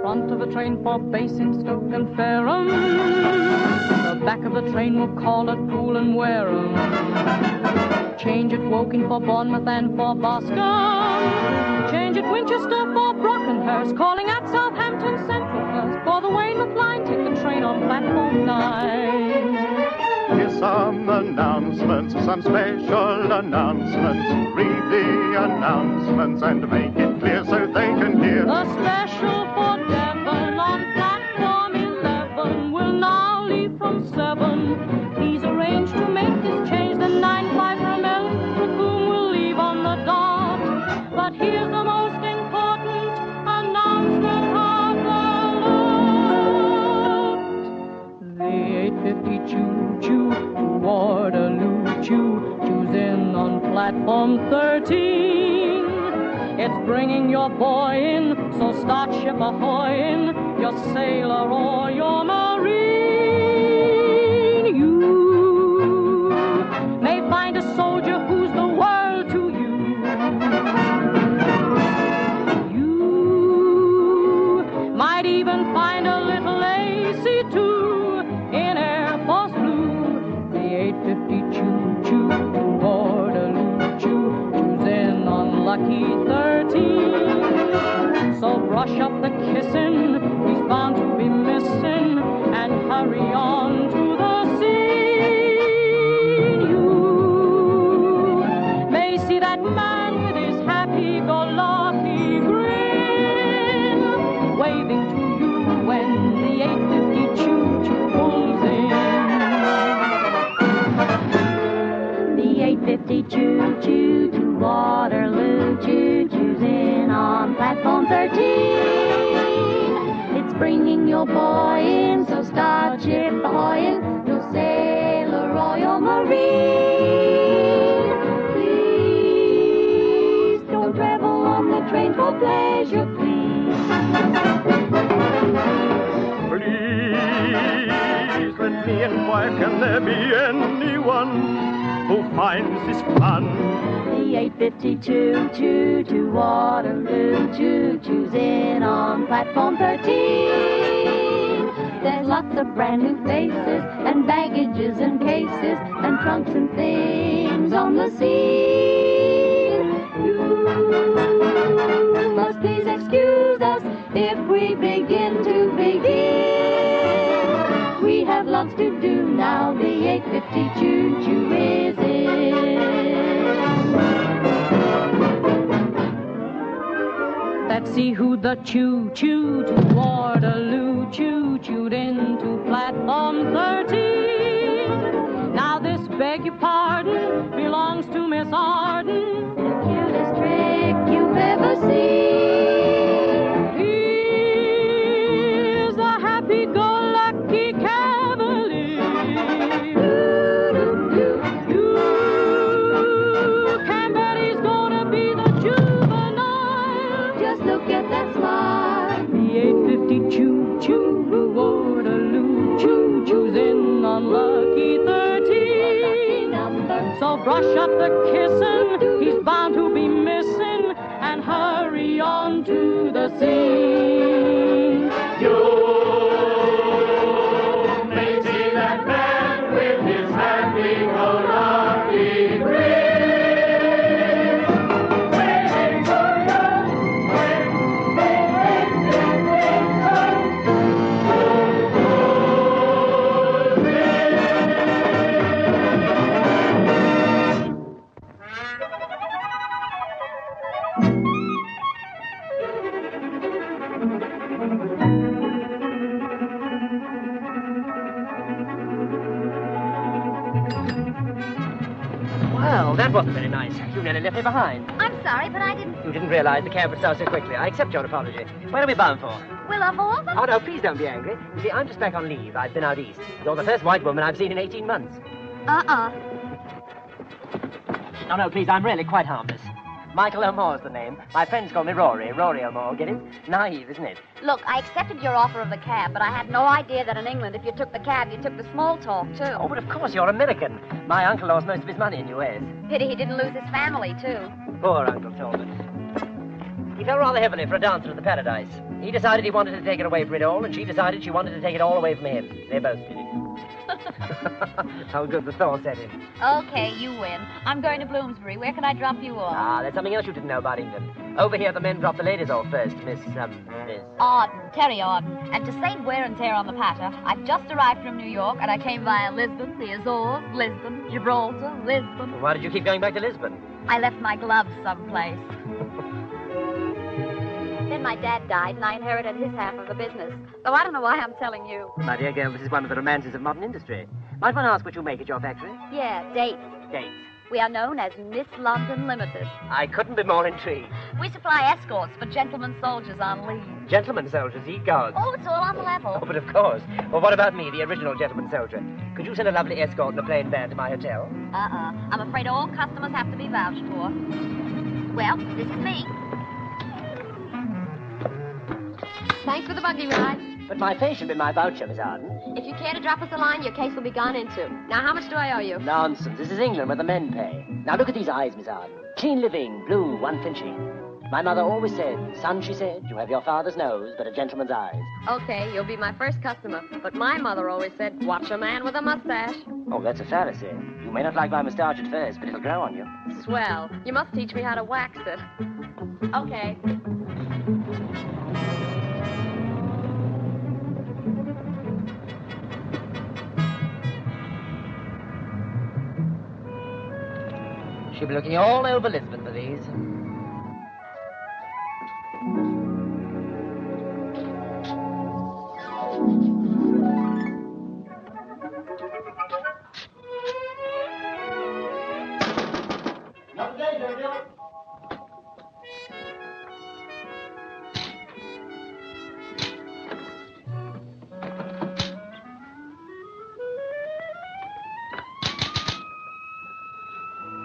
front of the train for Basingstoke and Fareham. The back of the train will call at Poole and Wareham. Change at Woking for Bournemouth and for Boscombe. Change at Winchester for Brockenhurst. Calling at Southampton Central first. For the Weymouth line, take the train on platform 9. Here's some announcements, some special announcements. Read the announcements and make it clear so they can hear. A special for Devon on platform 11 will now leave from 7. Please arrange to make this change. The 9-5 from Eltham will leave on the dot. But here's the most important announcement of the lot. The 8:50 choo-choo to Waterloo choo-choo's in on platform 13. It's bringing your boy in, so start ship ahoy-in, your sailor or your marine. You may find a soldier who's the world to you. You might even find a little AC-2 in Air Force Blue. The 8:50 choo-choo to Waterloo choo-choo's in on lucky 13. So brush up the kissin', he's bound to be missing, and hurry on to the scene. You may see that man with his happy-go-lucky grin, waving to you when the 8:50 choo-choo pulls in. The 8:50 choo-choo to Waterloo choo-choo's in on platform 13. It's bringing your boy in, so start ship ahoy-in, your sailor or your marine. Please don't travel on the train for pleasure, please. Please let me inquire, can there be anyone who finds this fun? The 8:50 choo-choo to Waterloo choo-choo's in on platform 13. There's lots of brand new faces and baggages and cases and trunks and things on the scene. You must please excuse us if we begin to begin. We have lots to do now, the 8:50 choo-choo is in. Let's see who the choo-choo to Waterloo choo-chooed into platform 13. Now this, beg your pardon, belongs to Miss Arden. The cutest trick you've ever seen. He's a happy-go-lucky cavalier. You can bet he's gonna be the juvenile. Just look at that smile. The 8:50 choo-choo to Waterloo choo-choo's in on lucky 13. So brush up the kissin', he's bound to be missing, and hurry on to the scene. You may see that man with his happy-go-lucky grin, waiting for you when the 8:50 Well, that wasn't very nice. You nearly left me behind. I'm sorry, but I didn't... You didn't realize the cab would start so quickly. I accept your apology. Where are we bound for? Willerhall? Oh, no, please don't be angry. You see, I'm just back on leave. I've been out east. You're the first white woman I've seen in 18 months. Oh, no, please, I'm really quite harmless. Michael O'More's the name. My friends call me Rory. Rory O'More, get it? Naive, isn't it? Look, I accepted your offer of the cab, but I had no idea that in England, if you took the cab, you took the small talk, too. Oh, but of course, you're American. My uncle lost most of his money in U.S. Pity he didn't lose his family, too. Poor Uncle Talbot. He fell rather heavily for a dancer at the Paradise. He decided he wanted to take it away from it all, and she decided she wanted to take it all away from him. They both did it. How good the thaw set in. Okay, you win. I'm going to Bloomsbury. Where can I drop you off? Ah, there's something else you didn't know about England. Over here, the men drop the ladies off first, Miss... Arden, Terry Arden. And to save wear and tear on the patter, I've just arrived from New York, and I came via Lisbon, the Azores, Lisbon, Gibraltar, Lisbon. Why did you keep going back to Lisbon? I left my gloves someplace. Then my dad died, and I inherited his half of the business. So I don't know why I'm telling you. My dear girl, this is one of the romances of modern industry. Might one ask what you make at your factory? Yeah, dates. Dates. We are known as Miss London Ltd. I couldn't be more intrigued. We supply escorts for gentlemen soldiers on leave. Gentlemen soldiers, ye gods. Oh, it's all on the level. Oh, but of course. Well, what about me, the original gentleman soldier? Could you send a lovely escort and a plain van to my hotel? I'm afraid all customers have to be vouched for. Well, this is me. Thanks for the buggy ride. But my face should be my voucher, Miss Arden. If you care to drop us a line, your case will be gone into. Now, how much do I owe you? Nonsense. This is England where the men pay. Now, look at these eyes, Miss Arden. Keen living, blue, unflinchy. My mother always said, son, she said, you have your father's nose, but a gentleman's eyes. Okay, you'll be my first customer. But my mother always said, watch a man with a mustache. Oh, that's a fallacy. You may not like my moustache at first, but it'll grow on you. Swell. You must teach me how to wax it. Okay. She'll be looking all over Lisbon for these.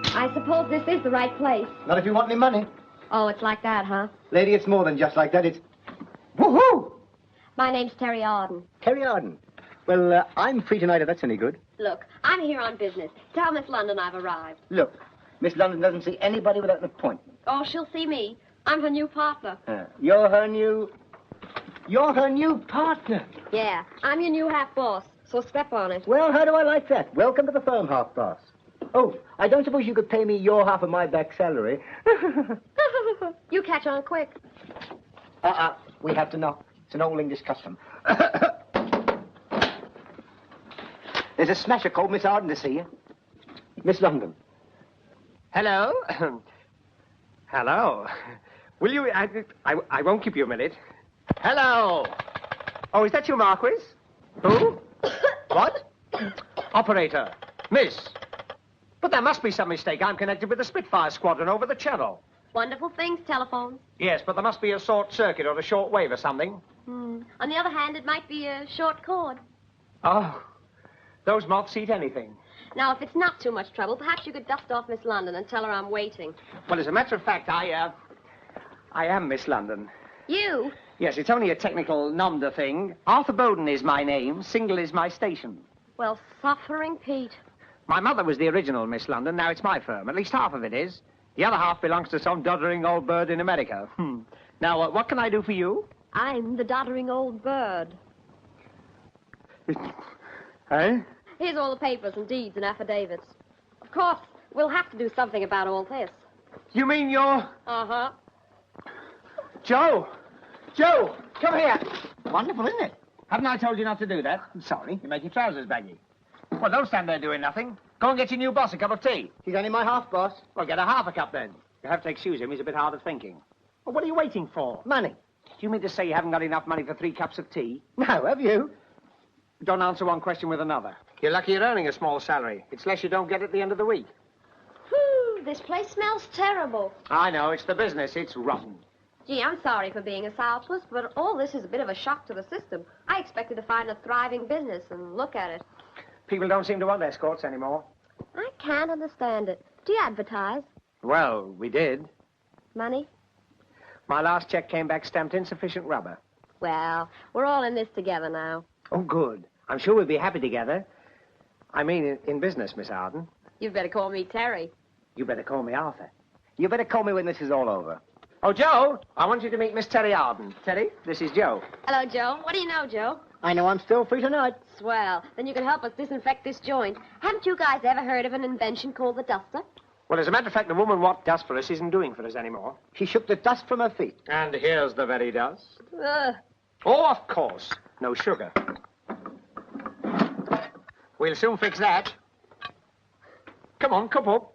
I suppose this is the right place. Not if you want any money. Oh, it's like that, huh? Lady, it's more than just like that. It's... Woohoo! My name's Terry Arden. Terry Arden. Well, I'm free tonight if that's any good. Look, I'm here on business. Tell Miss London I've arrived. Look, Miss London doesn't see anybody without an appointment. Oh, she'll see me. I'm her new partner. You're her new partner. Yeah, I'm your new half boss, so step on it. Well, how do I like that? Welcome to the firm, half boss. Oh, I don't suppose you could pay me your half of my back salary. You catch on quick. We have to knock. It's an old English custom. There's a smasher called Miss Arden to see you. Miss London. Hello? Hello? Will you... I won't keep you a minute. Hello? Oh, is that you, Marquis? Who? What? Operator. Miss. But there must be some mistake. I'm connected with the Spitfire Squadron over the Channel. Wonderful things, telephones. Yes, but there must be a short circuit or a short wave or something. On the other hand, it might be a short cord. Oh, those moths eat anything. Now, if it's not too much trouble, perhaps you could dust off Miss London and tell her I'm waiting. Well, as a matter of fact, I am Miss London. You? Yes, it's only a technical nom de thing. Arthur Bowden is my name. Single is my station. Well, suffering Pete. My mother was the original Miss London. Now it's my firm. At least half of it is. The other half belongs to some doddering old bird in America. Now, what can I do for you? I'm the doddering old bird. Eh? Here's all the papers and deeds and affidavits. Of course, we'll have to do something about all this. You mean you're... Uh-huh. Joe! Joe, come here. Wonderful, isn't it? Haven't I told you not to do that? I'm sorry. You make your trousers baggy. Well, don't stand there doing nothing. Go and get your new boss a cup of tea. He's only my half boss. Well, get a half a cup then. You have to excuse him. He's a bit hard of thinking. Well, what are you waiting for? Money. Do you mean to say you haven't got enough money for 3 cups of tea? No, have you? Don't answer one question with another. You're lucky you're earning a small salary. It's less you don't get at the end of the week. Whew, this place smells terrible. I know, it's the business. It's rotten. Gee, I'm sorry for being a sourpuss, but all this is a bit of a shock to the system. I expected to find a thriving business, and look at it. People don't seem to want escorts anymore. I can't understand it. Do you advertise? Well, we did. Money? My last check came back stamped insufficient rubber. Well, we're all in this together now. Oh, good. I'm sure we'll be happy together. I mean, in business, Miss Arden. You'd better call me Terry. You better call me Arthur. You better call me when this is all over. Oh, Joe, I want you to meet Miss Terry Arden. Terry, this is Joe. Hello, Joe. What do you know, Joe? I know I'm still free tonight. Swell. Then you can help us disinfect this joint. Haven't you guys ever heard of an invention called the duster? Well, as a matter of fact, the woman what does for us isn't doing for us anymore. She shook the dust from her feet. And here's the very dust. Ugh. Oh, of course. No sugar. We'll soon fix that. Come on, cup up.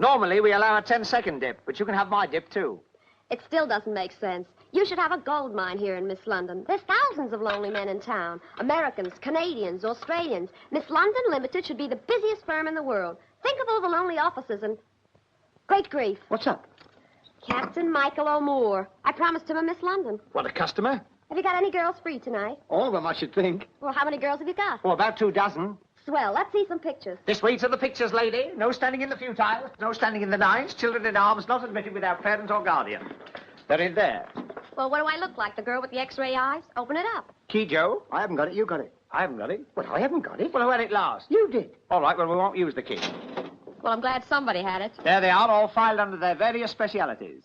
Normally, we allow a 10-second dip, but you can have my dip, too. It still doesn't make sense. You should have a gold mine here in Miss London. There's thousands of lonely men in town. Americans, Canadians, Australians. Miss London Limited should be the busiest firm in the world. Think of all the lonely offices and... Great grief. What's up? Captain Michael O'Moore. I promised him a Miss London. What, a customer? Have you got any girls free tonight? All of them, I should think. Well, how many girls have you got? Oh, about 2 dozen. Swell. Let's see some pictures. This way to the pictures, lady. No standing in the futile. No standing in the nines. Children in arms not admitted without parent or guardian. They're in there. Well, what do I look like? The girl with the X-ray eyes? Open it up. Key, Joe? I haven't got it, you got it. I haven't got it. Well, I haven't got it. Well, who had it last? You did. All right, well, we won't use the key. Well, I'm glad somebody had it. There they are, all filed under their various specialities.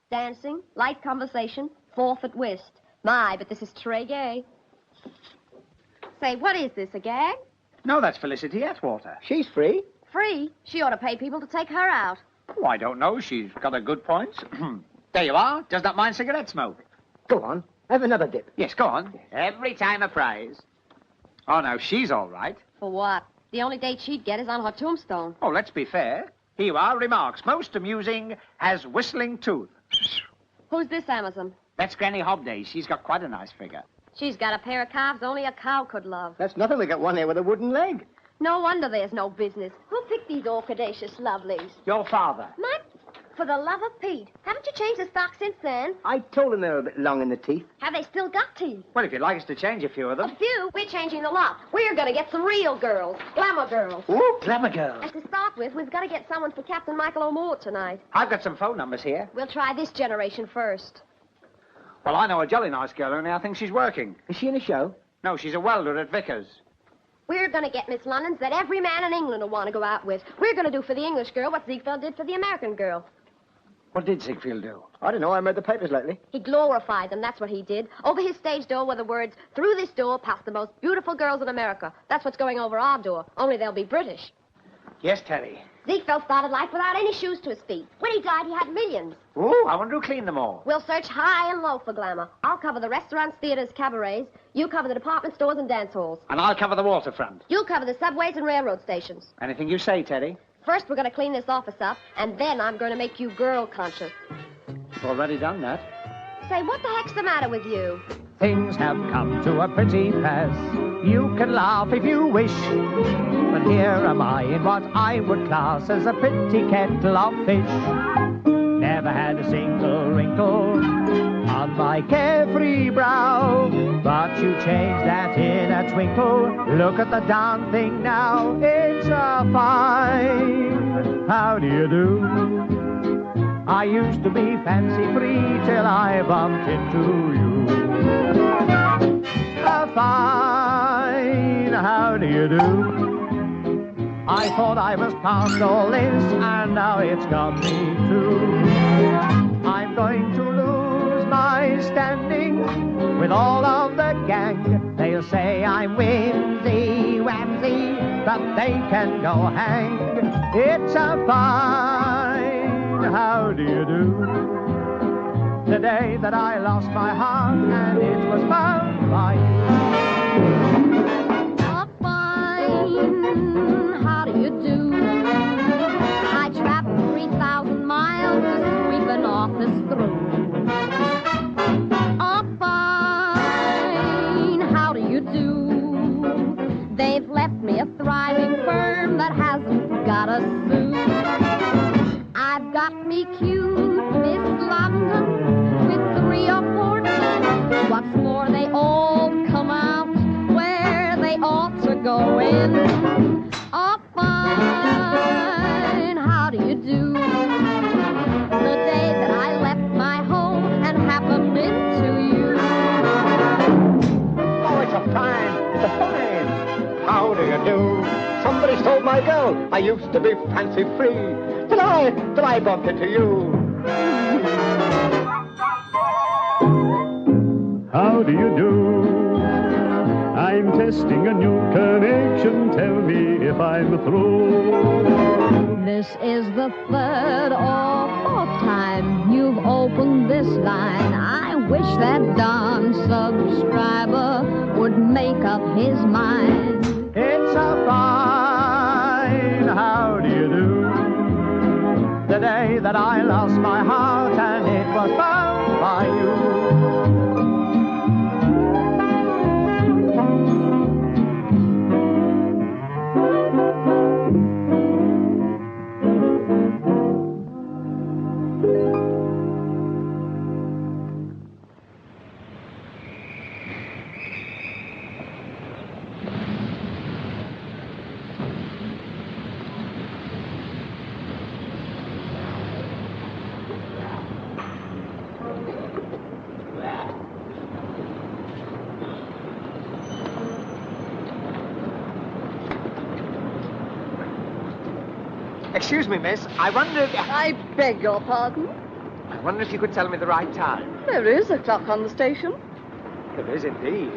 Dancing, light conversation, fourth at whist. My, but this is très gay. Say, what is this, a gag? No, that's Felicity Atwater. She's free. Free? She ought to pay people to take her out. Oh, I don't know. She's got a good point. There you are. Does not mind cigarette smoke. Go on. Have another dip. Yes, go on. Every time a prize. Oh, now, she's all right. For what? The only date she'd get is on her tombstone. Oh, let's be fair. Here you are. Remarks. Most amusing. Has whistling tooth. Who's this Amazon? That's Granny Hobday. She's got quite a nice figure. She's got a pair of calves only a cow could love. That's nothing. We got one here with a wooden leg. No wonder there's no business. Who picked these orchidaceous lovelies? Your father. For the love of Pete. Haven't you changed the stock since then? I told them they were a bit long in the teeth. Have they still got teeth? Well, if you'd like us to change a few of them. A few? We're changing the lot. We're going to get some real girls. Glamour girls. Ooh, glamour girls. And to start with, we've got to get someone for Captain Michael O'Moore tonight. I've got some phone numbers here. We'll try this generation first. Well, I know a jolly nice girl, only I think she's working. Is she in a show? No, she's a welder at Vickers. We're going to get Miss Londons that every man in England will want to go out with. We're going to do for the English girl what Ziegfeld did for the American girl. What did Ziegfeld do? I don't know. I read the papers lately. He glorified them, that's what he did. Over his stage door were the words, "Through this door pass the most beautiful girls in America." That's what's going over our door, only they'll be British. Yes, Terry. Ziegfeld started life without any shoes to his feet. When he died, he had millions. Oh, I wonder who cleaned them all. We'll search high and low for glamour. I'll cover the restaurants, theaters, cabarets. You cover the department stores and dance halls. And I'll cover the waterfront. You'll cover the subways and railroad stations. Anything you say, Terry. First, we're going to clean this office up, and then I'm going to make you girl conscious. Already done that. Say, what the heck's the matter with you? Things have come to a pretty pass. You can laugh if you wish, but here am I in what I would class as a pretty kettle of fish. Never had a single wrinkle on my carefree brow, but you changed that in a twinkle. Look at the darn thing now. It's a fine. How do you do? I used to be fancy-free till I bumped into you. A fine, how do you do? I thought I was past all this, and now it's got me too. I'm going to lose my standing with all of the gang. They'll say I'm whimsy-wamsy, but they can go hang. It's a fine, how do you do? The day that I lost my heart and it was found by you. Oh, fine, how do you do? I traveled 3,000 miles to sweep an office through. Oh, fine, how do you do? They've left me a thriving firm that hasn't got a sou. I've got me cute Miss London with 3 or 4 teeth. What's more, they all come out where they ought to go in. Oh, fine, how do you do? The day that I left my home and happened into you. Oh, it's a fine. How do you do? Somebody stole my girl. I used to be fancy-free till I bumped into you. how do you do? I'm testing a new connection. Tell me if I'm through. This is the third or fourth time you've opened this line. I wish that darn subscriber would make up his mind. It's a fine, how do you do? The day that I lost my heart and it was found by you. Excuse me, miss. I wondered... I beg your pardon? I wonder if you could tell me the right time. There is a clock on the station. There is indeed.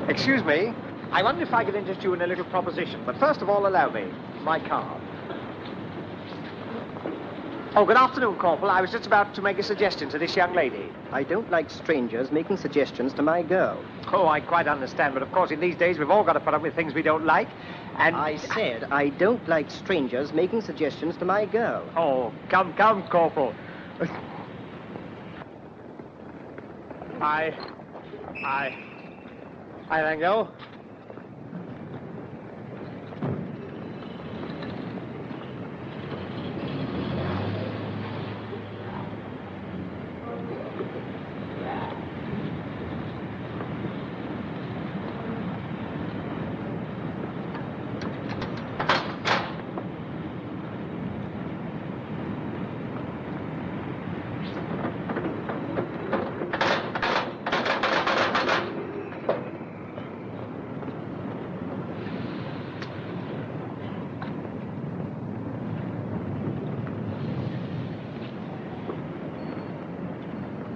Excuse me. I wonder if I could interest you in a little proposition. But first of all, allow me. My card. Oh, good afternoon, Corporal. I was just about to make a suggestion to this young lady. I don't like strangers making suggestions to my girl. Oh, I quite understand. But, of course, in these days, we've all got to put up with things we don't like. And... I said I don't like strangers making suggestions to my girl. Oh, come, Corporal. I thank you.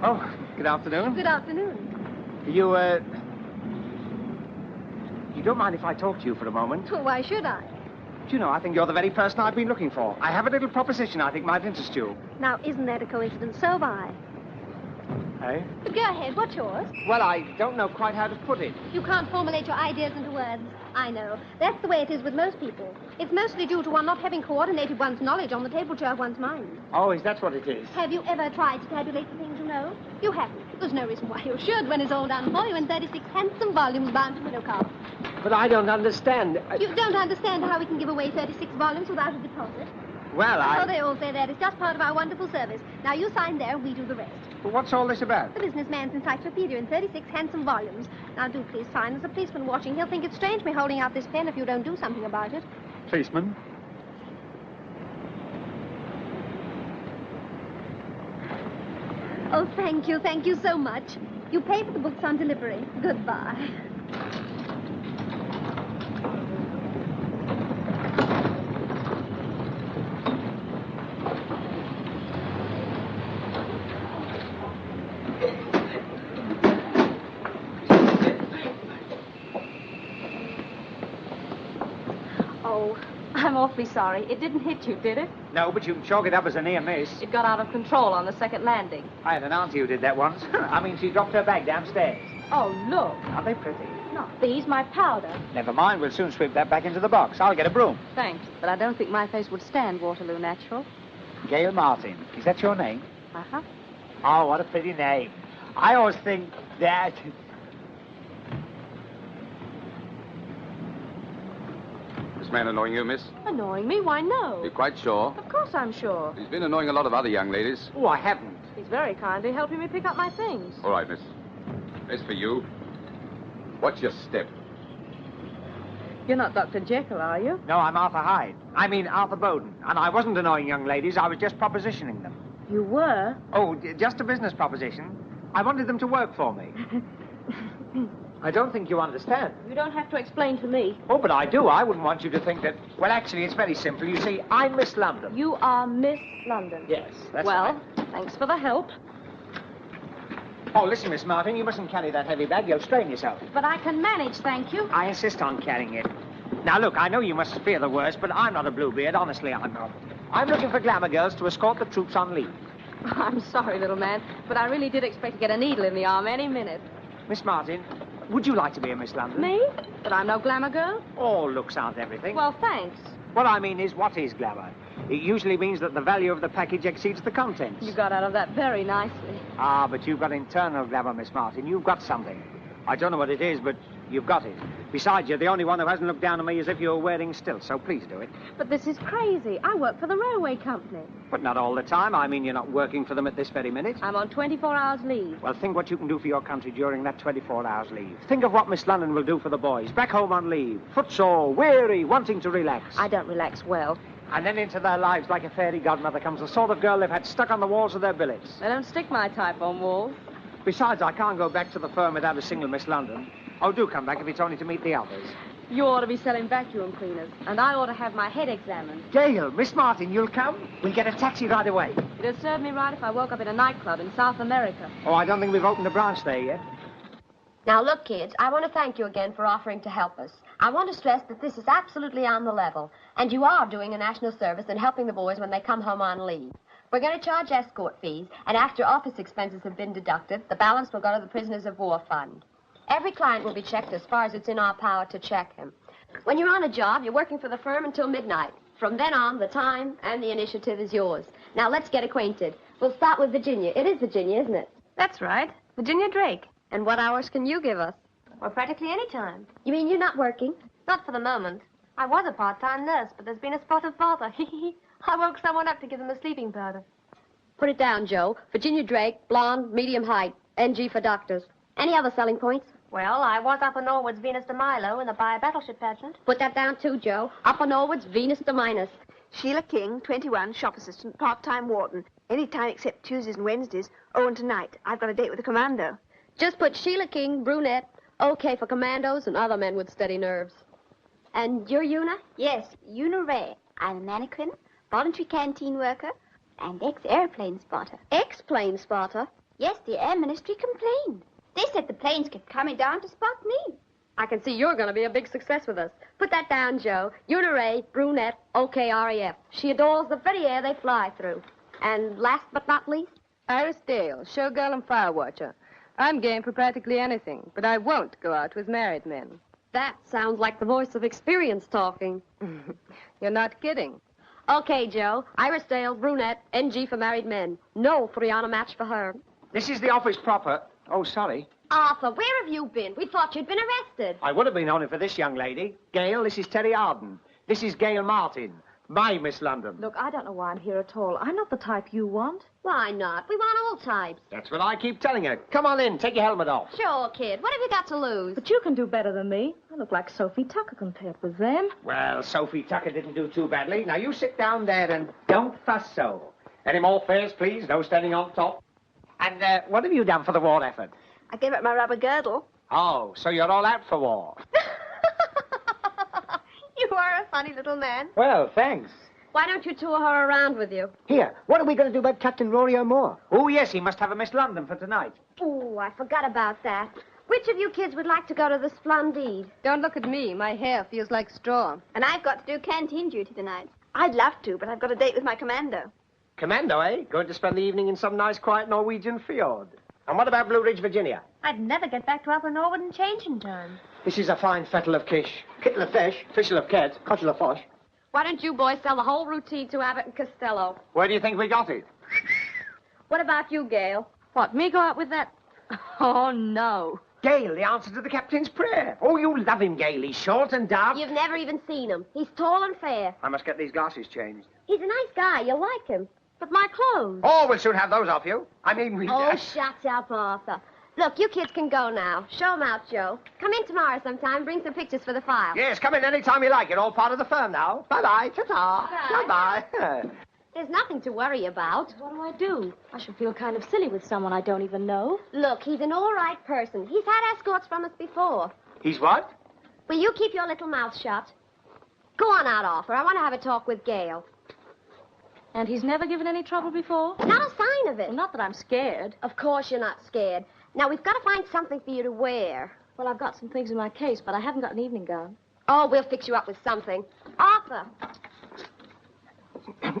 Oh, good afternoon. Good afternoon. You don't mind if I talk to you for a moment? Well, why should I? Do you know, I think you're the very person I've been looking for. I have a little proposition I think might interest you. Now, isn't that a coincidence? So have I. Eh? But go ahead, what's yours? Well, I don't know quite how to put it. You can't formulate your ideas into words. I know. That's the way it is with most people. It's mostly due to one not having coordinated one's knowledge on the tabletop of one's mind. Oh, is that what it is? Have you ever tried to tabulate the things you know? You haven't. There's no reason why you should when it's all done for you in 36 handsome volumes bound to window cards. But I don't understand. You don't understand how we can give away 36 volumes without a deposit? Well, Oh, they all say that. It's just part of our wonderful service. Now, you sign there and we do the rest. But what's all this about? The businessman's encyclopedia in 36 handsome volumes. Now, do please sign. There's a policeman watching. He'll think it's strange me holding out this pen if you don't do something about it. Policeman? Oh, thank you. Thank you so much. You pay for the books on delivery. Goodbye. Oh, I'm awfully sorry. It didn't hit you, did it? No, but you can chalk it up as a near miss. It got out of control on the second landing. I had an auntie who did that once. I mean, she dropped her bag downstairs. Oh, look. Aren't they pretty? Not these, my powder. Never mind, we'll soon sweep that back into the box. I'll get a broom. Thanks, but I don't think my face would stand Waterloo Natural. Gail Martin. Is that your name? Uh-huh. Oh, what a pretty name. I always think that... This man annoying you, miss? Annoying me? Why, no. You're quite sure? Of course I'm sure. He's been annoying a lot of other young ladies. Oh, I haven't. He's very kindly helping me pick up my things. All right, miss. As for you, what's your step? You're not Dr. Jekyll, are you? No, I'm Arthur Hyde. I mean Arthur Bowden. And I wasn't annoying young ladies, I was just propositioning them. You were? Oh, just a business proposition. I wanted them to work for me. I don't think you understand. You don't have to explain to me. Oh, but I do. I wouldn't want you to think that... Well, actually, it's very simple. You see, I'm Miss London. You are Miss London. Yes, that's well, right. Thanks for the help. Oh, listen, Miss Martin, you mustn't carry that heavy bag. You'll strain yourself. But I can manage, thank you. I insist on carrying it. Now, look, I know you must fear the worst, but I'm not a Bluebeard. Honestly, I'm not. I'm looking for glamour girls to escort the troops on leave. I'm sorry, little man, but I really did expect to get a needle in the arm any minute. Miss Martin, would you like to be a Miss London? Me? But I'm no glamour girl? All looks aren't everything. Well, thanks. What I mean is, what is glamour? It usually means that the value of the package exceeds the contents. You got out of that very nicely. Ah, but you've got internal glamour, Miss Martin. You've got something. I don't know what it is, but you've got it. Besides, you're the only one who hasn't looked down on me as if you were wearing stilts, so please do it. But this is crazy. I work for the railway company. But not all the time. I mean, you're not working for them at this very minute. I'm on 24 hours leave. Well, think what you can do for your country during that 24 hours leave. Think of what Miss London will do for the boys, back home on leave, footsore, weary, wanting to relax. I don't relax well. And then into their lives like a fairy godmother comes the sort of girl they've had stuck on the walls of their billets. They don't stick my type on walls. Besides, I can't go back to the firm without a single Miss London. Oh, do come back if it's only to meet the others. You ought to be selling vacuum cleaners, and I ought to have my head examined. Gail, Miss Martin, you'll come? We'll get a taxi right away. It'd serve me right if I woke up in a nightclub in South America. Oh, I don't think we've opened a branch there yet. Now, look, kids, I want to thank you again for offering to help us. I want to stress that this is absolutely on the level, and you are doing a national service and helping the boys when they come home on leave. We're going to charge escort fees, and after office expenses have been deducted, the balance will go to the Prisoners of War Fund. Every client will be checked as far as it's in our power to check him. When you're on a job, you're working for the firm until midnight. From then on, the time and the initiative is yours. Now, let's get acquainted. We'll start with Virginia. It is Virginia, isn't it? That's right. Virginia Drake. And what hours can you give us? Well, practically any time. You mean you're not working? Not for the moment. I was a part-time nurse, but there's been a spot of bother. I woke someone up to give them a sleeping powder. Put it down, Joe. Virginia Drake, blonde, medium height. NG for doctors. Any other selling points? Well, I was Upper Norwood's Venus de Milo in the Battleship pageant. Put that down, too, Joe. Upper Norwood's Venus de Minos. Sheila King, 21, shop assistant, part-time warden. Any time except Tuesdays and Wednesdays. Oh, and tonight, I've got a date with a commando. Just put Sheila King, brunette, okay for commandos and other men with steady nerves. And you're Una? Yes, Una Ray. I'm a mannequin, voluntary canteen worker, and ex-airplane spotter. Ex-plane spotter? Yes, the Air Ministry complained. They said the planes kept coming down to spot me. I can see you're going to be a big success with us. Put that down, Joe. Una Ray, brunette, okay RAF. She adores the very air they fly through. And last but not least? Iris Dale, showgirl and fire watcher. I'm game for practically anything, but I won't go out with married men. That sounds like the voice of experience talking. You're not kidding. Okay, Joe. Iris Dale, brunette, NG for married men. No Friana match for her. This is the office proper. Oh, sorry. Arthur, where have you been? We thought you'd been arrested. I would have been only for this young lady. Gail, this is Terry Arden. This is Gail Martin. My Miss London. Look, I don't know why I'm here at all. I'm not the type you want. Why not? We want all types. That's what I keep telling her. Come on in. Take your helmet off. Sure, kid. What have you got to lose? But you can do better than me. I look like Sophie Tucker compared with them. Well, Sophie Tucker didn't do too badly. Now, you sit down there and don't fuss so. Any more fares, please? No standing on top. And what have you done for the war effort? I gave up my rubber girdle. Oh, so you're all out for war. You are a funny little man. Well, thanks. Why don't you tour her around with you? Here, what are we going to do about Captain Rory O'More? Oh, yes, he must have a Miss London for tonight. Oh, I forgot about that. Which of you kids would like to go to the Splendide? Don't look at me. My hair feels like straw. And I've got to do canteen duty tonight. I'd love to, but I've got a date with my commando. Commando, eh? Going to spend the evening in some nice, quiet Norwegian fjord. And what about Blue Ridge, Virginia? I'd never get back to Upper Norwood in changing time. This is a fine fettle of kish. Kittle of fish, Fishel of ket. cottle of fish. Why don't you boys sell the whole routine to Abbott and Costello? Where do you think we got it? What about you, Gail? What, me go out with that? Oh, no. Gail, the answer to the captain's prayer. Oh, you love him, Gail. He's short and dark. You've never even seen him. He's tall and fair. I must get these glasses changed. He's a nice guy. You'll like him. But my clothes. Oh, we'll soon have those off you. I mean, we... Oh, shut up, Arthur. Look, you kids can go now. Show 'em out, Joe. Come in tomorrow sometime. Bring some pictures for the file. Yes, come in any time you like. You're all part of the firm now. Bye-bye. Ta-ta. Bye-bye. There's nothing to worry about. What do I do? I should feel kind of silly with someone I don't even know. Look, he's an all right person. He's had escorts from us before. He's what? Will you keep your little mouth shut? Go on out, Arthur. I want to have a talk with Gail. And he's never given any trouble before? Not a sign of it. Well, not that I'm scared. Of course you're not scared. Now, we've got to find something for you to wear. Well, I've got some things in my case, but I haven't got an evening gown. Oh, we'll fix you up with something. Arthur.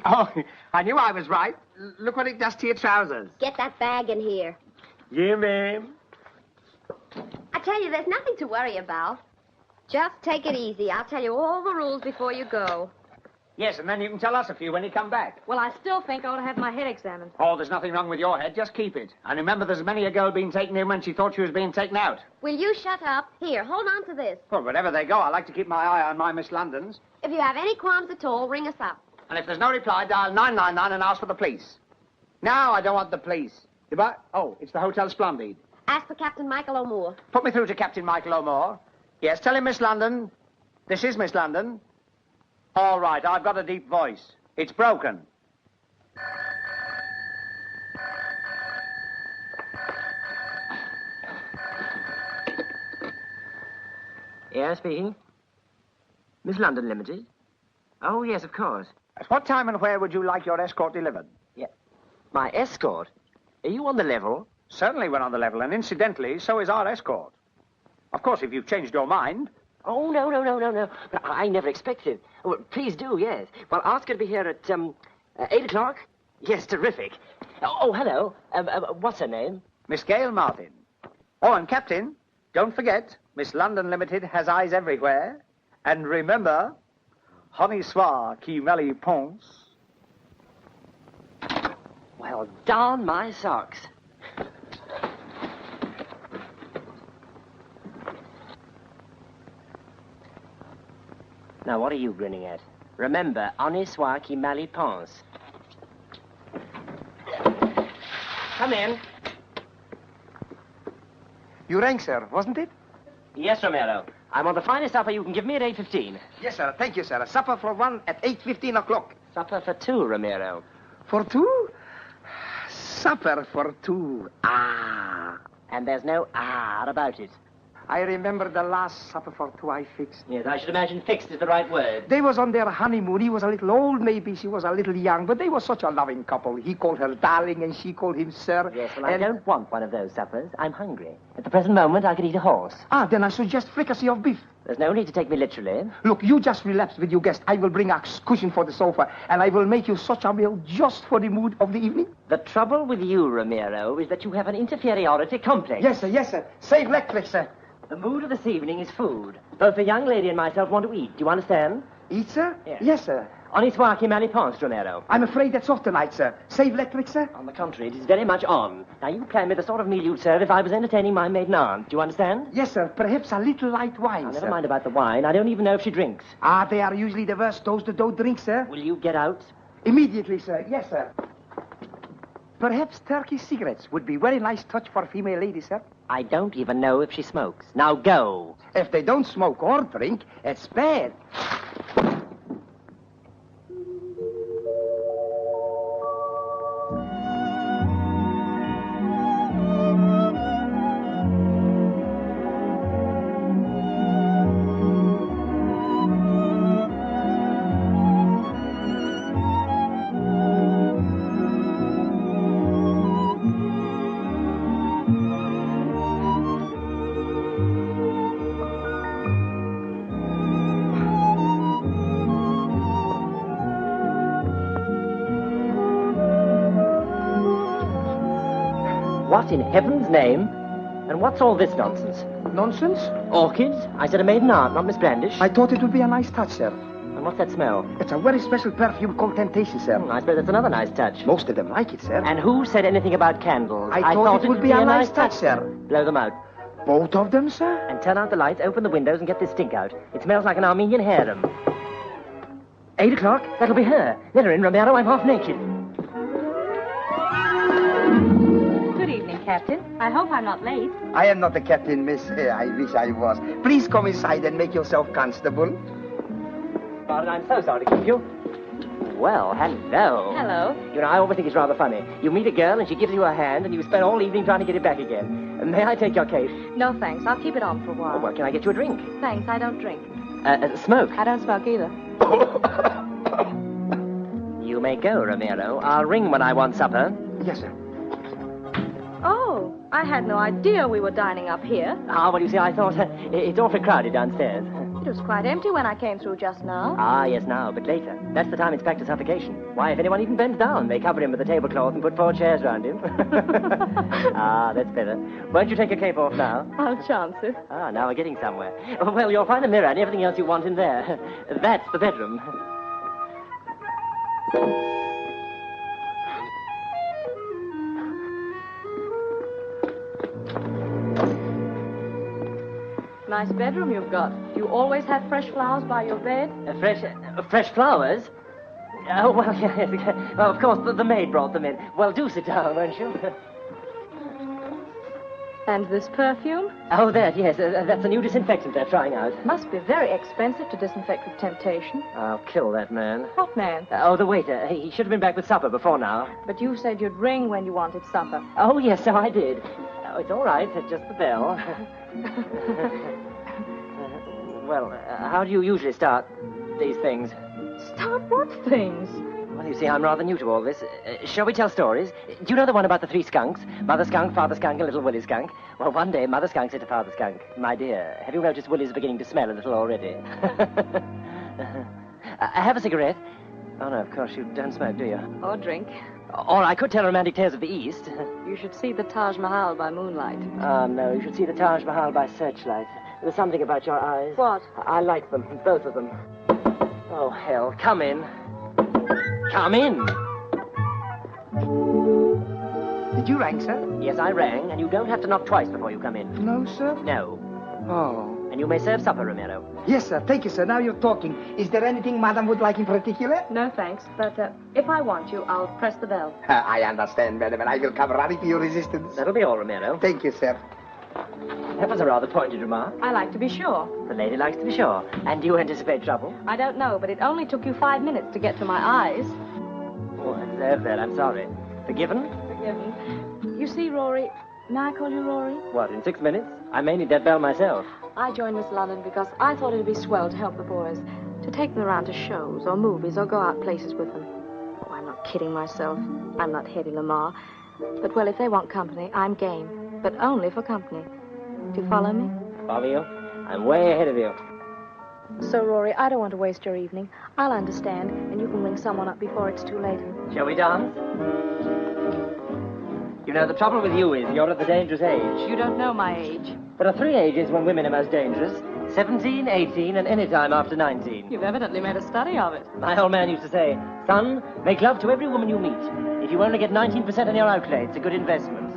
Oh, I knew I was right. Look what it does to your trousers. Get that bag in here. Yeah, ma'am. I tell you, there's nothing to worry about. Just take it easy. I'll tell you all the rules before you go. Yes, and then you can tell us a few when you come back. Well, I still think I ought to have my head examined. Oh, there's nothing wrong with your head. Just keep it. And remember, there's many a girl being taken in when she thought she was being taken out. Will you shut up? Here, hold on to this. Well, wherever they go, I like to keep my eye on my Miss Londons. If you have any qualms at all, ring us up. And if there's no reply, dial 999 and ask for the police. No, I don't want the police. Goodbye. Oh, it's the Hotel Splendid. Ask for Captain Michael O'Moore. Put me through to Captain Michael O'Moore. Yes, tell him Miss London. This is Miss London. All right, I've got a deep voice. It's broken. Yeah, speaking. Miss London Ltd. Oh, yes, of course. At what time and where would you like your escort delivered? Yeah. My escort? Are you on the level? Certainly we're on the level, and incidentally, so is our escort. Of course, if you've changed your mind... Oh, no. I never expected. Oh, please do, yes. Well, ask her to be here at, 8 o'clock. Yes, terrific. Oh, hello. What's her name? Miss Gail Martin. Oh, and Captain, don't forget, Miss London Limited has eyes everywhere. And remember, honey soir qui mêle ponce. Well, darn my socks. Now, what are you grinning at? Remember, honey soir qui mêle ponce. Come in. You rang, sir, wasn't it? Yes, Romero. I want the finest supper you can give me at 8:15. Yes, sir. Thank you, sir. A supper for one at 8:15 o'clock. Supper for two, Romero. For two? Supper for two. Ah. And there's no ah about it. I remember the last supper for two I fixed. Yes, I should imagine fixed is the right word. They was on their honeymoon. He was a little old, maybe. She was a little young. But they were such a loving couple. He called her darling, and she called him sir. Yes, well, I don't want one of those suppers. I'm hungry. At the present moment, I could eat a horse. Ah, then I suggest fricassee of beef. There's no need to take me literally. Look, you just relapse with your guest. I will bring a cushion for the sofa, and I will make you such a meal just for the mood of the evening. The trouble with you, Romero, is that you have an inferiority complex. Yes, sir, yes, sir. Save electric, sir. The mood of this evening is food. Both the young lady and myself want to eat. Do you understand? Eat, sir? Yes. Yes, sir. On his soir qui mêle ponce, Romero. I'm afraid that's off tonight, sir. Save electric, sir? On the contrary, it is very much on. Now, you plan me the sort of meal you'd serve if I was entertaining my maiden aunt. Do you understand? Yes, sir. Perhaps a little light wine, Never sir. mind about the wine. I don't even know if she drinks. Ah, they are usually the worst. Those that don't drink, sir. Will you get out? Immediately, sir. Yes, sir. Perhaps turkey cigarettes would be very nice touch for a female lady, sir. I don't even know if she smokes. Now go. If they don't smoke or drink, it's bad. What in heaven's name? And what's all this nonsense? Nonsense? Orchids? I said a maiden aunt, not Miss Brandish. I thought it would be a nice touch, sir. And what's that smell? It's a very special perfume called Temptation, sir. I suppose that's another nice touch. Most of them like it, sir. And who said anything about candles? I thought it would be a nice touch, sir. Blow them out. Both of them, sir? And turn out the lights, open the windows, and get this stink out. It smells like an Armenian harem. 8 o'clock? That'll be her. Let her in, Romero. I'm half naked. Captain. I hope I'm not late. I am not the captain, miss. I wish I was. Please come inside and make yourself comfortable. Arden, I'm so sorry to keep you. Well, hello. Hello. You know, I always think it's rather funny. You meet a girl and she gives you her hand and you spend all evening trying to get it back again. May I take your case? No, thanks. I'll keep it on for a while. Oh, well, can I get you a drink? Thanks, I don't drink. Smoke? I don't smoke either. You may go, Romero. I'll ring when I want supper. Yes, sir. Oh, I had no idea we were dining up here. Ah, well, you see, I thought it's awfully crowded downstairs. It was quite empty when I came through just now. Ah, yes, now, but later. That's the time it's back to suffocation. Why, if anyone even bends down, they cover him with a tablecloth and put 4 chairs round him. Ah, that's better. Won't you take your cape off now? I'll chance it. Ah, now we're getting somewhere. Well, you'll find a mirror and everything else you want in there. That's the bedroom. Nice bedroom you've got. Do you always have fresh flowers by your bed? Fresh flowers? Oh, well, yes. Well, of course, the maid brought them in. Well, do sit down, won't you? And this perfume? Oh, that, yes. That's a new disinfectant they're trying out. Must be very expensive to disinfect with temptation. I'll kill that man. What man? Oh, the waiter. He should have been back with supper before now. But you said you'd ring when you wanted supper. Oh, yes, so I did. Oh, it's all right. It's just the bell. Well, how do you usually start these things? Start what things? Well, you see, I'm rather new to all this. Shall we tell stories? Do you know the one about the 3 skunks? Mother skunk, father skunk, and little Willie skunk? Well, one day, Mother skunk said to Father skunk, "My dear, have you noticed Willie's beginning to smell a little already?" Have a cigarette? Oh, no, of course, you don't smoke, do you? Or drink. Or I could tell romantic tales of the East. You should see the Taj Mahal by moonlight. Oh, no, you should see the Taj Mahal by searchlight. There's something about your eyes. What? I like them, both of them. Oh, hell, come in. Come in. Did you ring, sir? Yes, I rang, and you don't have to knock twice before you come in. No, sir? No. Oh. And you may serve supper, Romero. Yes, sir. Thank you, sir. Now you're talking. Is there anything Madam would like in particular? No, thanks. But if I want you, I'll press the bell. I understand, madam, and I will come running to your resistance. That'll be all, Romero. Thank you, sir. That was a rather pointed remark. I like to be sure. The lady likes to be sure. And do you anticipate trouble? I don't know, but it only took you 5 minutes to get to my eyes. Oh, I deserve that. I'm sorry. Forgiven? Forgiven. You see, Rory... May I call you Rory? What, in 6 minutes? I may need that bell myself. I joined Miss London because I thought it'd be swell to help the boys. To take them around to shows or movies or go out places with them. Oh, I'm not kidding myself. I'm not Hedy Lamarr. But, well, if they want company, I'm game. But only for company. Do you follow me? Follow you? I'm way ahead of you. So, Rory, I don't want to waste your evening. I'll understand, and you can ring someone up before it's too late. Shall we dance? You know, the trouble with you is you're at the dangerous age. You don't know my age. There are 3 ages when women are most dangerous. 17, 18, and any time after 19. You've evidently made a study of it. My old man used to say, "Son, make love to every woman you meet. If you only get 19% on your outlay, it's a good investment."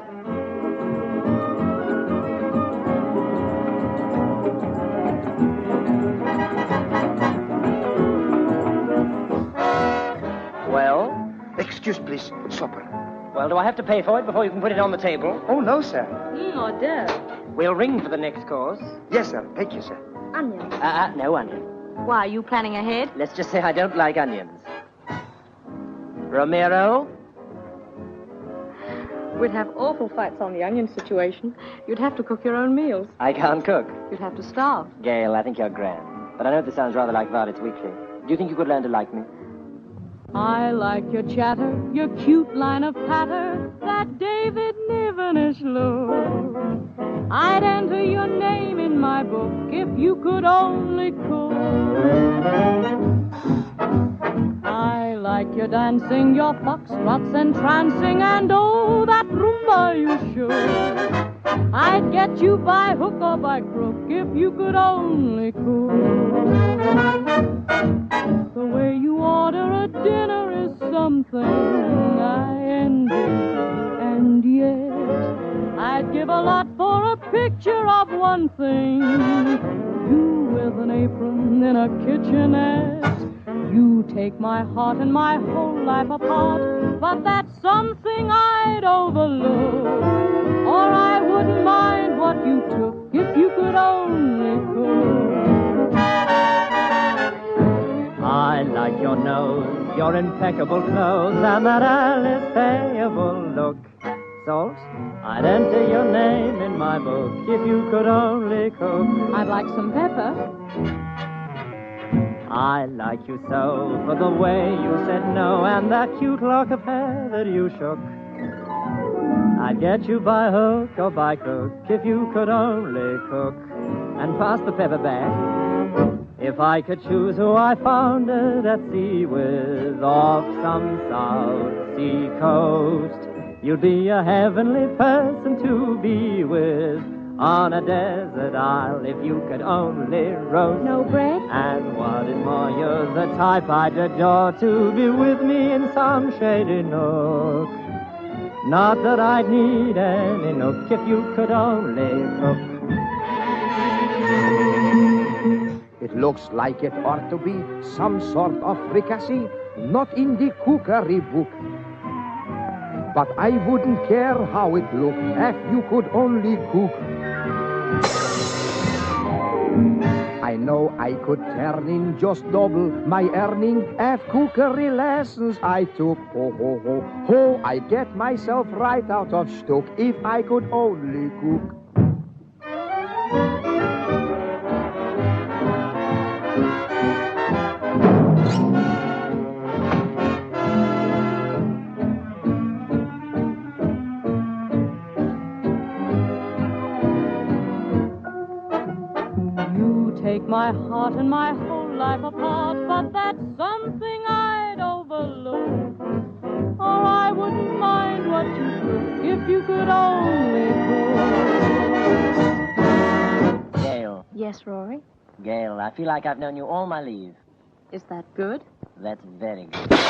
Well? Excuse, please. Supper. Well, do I have to pay for it before you can put it on the table? Oh, no, sir. Hors d'oeuvre. We'll ring for the next course. Yes, sir. Thank you, sir. Onions. No onion. Why, are you planning ahead? Let's just say I don't like onions. Romero? We'd have awful fights on the onion situation. You'd have to cook your own meals. I can't cook. You'd have to starve. Gail, I think you're grand. But I know this sounds rather like Violet's Weekly. Do you think you could learn to like me? I like your chatter, your cute line of patter, that David Nivenish look. I'd enter your name in my book if you could only cook. I like your dancing, your foxtrots entrancing, and oh, that rumba you should. I'd get you by hook or by crook if you could only cook. The way you order a dinner is something I envy, and yet I'd give a lot for a picture of one thing. You with an apron in a kitchenette. You take my heart and my whole life apart, but that's something I'd overlook. nose, your impeccable clothes, and that Alice payable look. Salt, I'd enter your name in my book if you could only cook. I'd like some pepper. I like you so for the way you said no and that cute lock of hair that you shook. I'd get you by hook or by crook if you could only cook. And pass the pepper back. If I could choose who I founded at sea with off some South Sea coast, you'd be a heavenly person to be with on a desert isle if you could only roast. No bread? And what is more, you're the type I'd adore to be with me in some shady nook. Not that I'd need any nook if you could only cook. It looks like it ought to be some sort of fricassee, not in the cookery book. But I wouldn't care how it looked if you could only cook. I know I could turn in just double my earning if cookery lessons I took. Ho, ho, ho, ho, I'd get myself right out of stook if I could only cook. Take my heart and my whole life apart, but that's something I'd overlook. Or I wouldn't mind what you cook if you could only cook. Gail. Yes, Rory? Gail, I feel like I've known you all my life. Is that good? That's very good.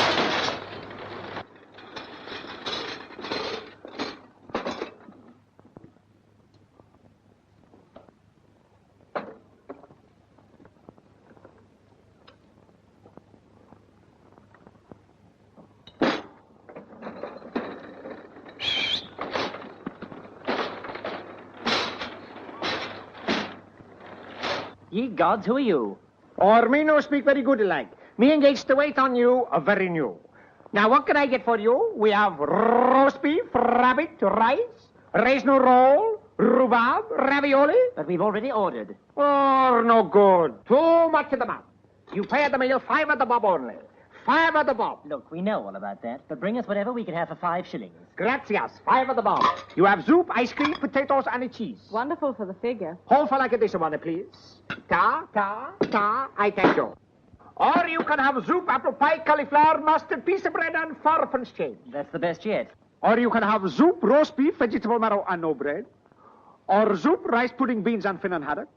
Ye gods, who are you? Or me no speak very good like. Me engaged to wait on you, very new. Now, what can I get for you? We have roast beef, rabbit, rice, raisin roll, rhubarb, ravioli. But we've already ordered. Oh, no good. Too much of the bob. You pay at the meal 5 at the bob only. 5 at the bob. Look, we know all about that, but bring us whatever we can have for 5 shillings. Gracias. 5 at the bob. You have soup, ice cream, potatoes, and a cheese. Wonderful for the figure. Hold for like a dish one, please. Ta, I thank you. Or you can have soup, apple pie, cauliflower, mustard, piece of bread, and 4 pence change. That's the best yet. Or you can have soup, roast beef, vegetable marrow, and no bread. Or soup, rice pudding, beans, and fin and haddock.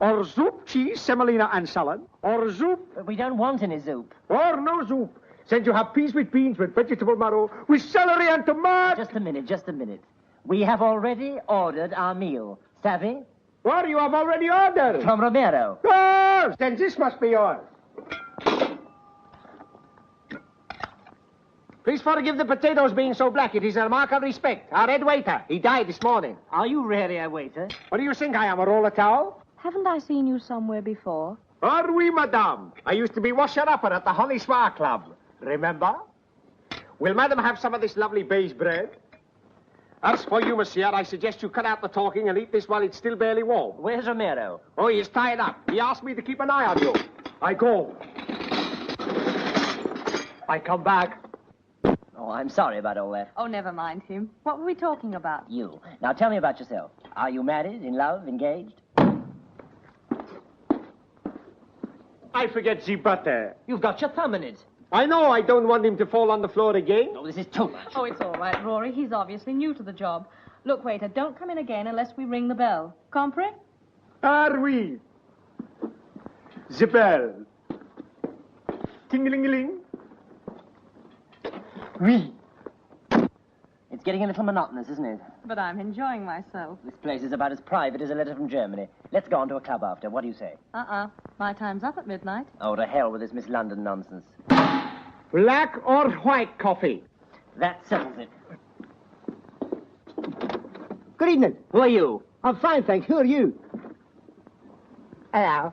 Or soup, cheese, semolina, and salad. Or soup... But we don't want any soup. Or no soup. Since you have peas with beans, with vegetable marrow, with celery and tomato... Just a minute. We have already ordered our meal. Savvy? Or you have already ordered. From Romero. Oh, then this must be yours. Please forgive the potatoes being so black. It is a mark of respect. Our head waiter, he died this morning. Are you really a waiter? What do you think I am, a roller towel? Haven't I seen you somewhere before? Oh, oui, madame. I used to be washer-upper at the Honey Swar Club. Remember? Will madam have some of this lovely beige bread? As for you, monsieur, I suggest you cut out the talking and eat this while it's still barely warm. Where's Romero? Oh, he is tied up. He asked me to keep an eye on you. I go. I come back. Oh, I'm sorry about all that. Oh, never mind him. What were we talking about? You. Now tell me about yourself. Are you married, in love, engaged? I forget the butter. You've got your thumb in it. I know I don't want him to fall on the floor again. Oh, this is too much. Oh, it's all right, Rory. He's obviously new to the job. Look, waiter, don't come in again unless we ring the bell. Compre? Are we? The bell. Ting-a-ling-a-ling. Oui. It's getting a little monotonous, isn't it? But I'm enjoying myself. This place is about as private as a letter from Germany. Let's go on to a club after. What do you say? My time's up at midnight. Oh, to hell with this Miss London nonsense. Black or white coffee? That settles it. Good evening. Who are you? I'm fine, thanks. Who are you? Hello.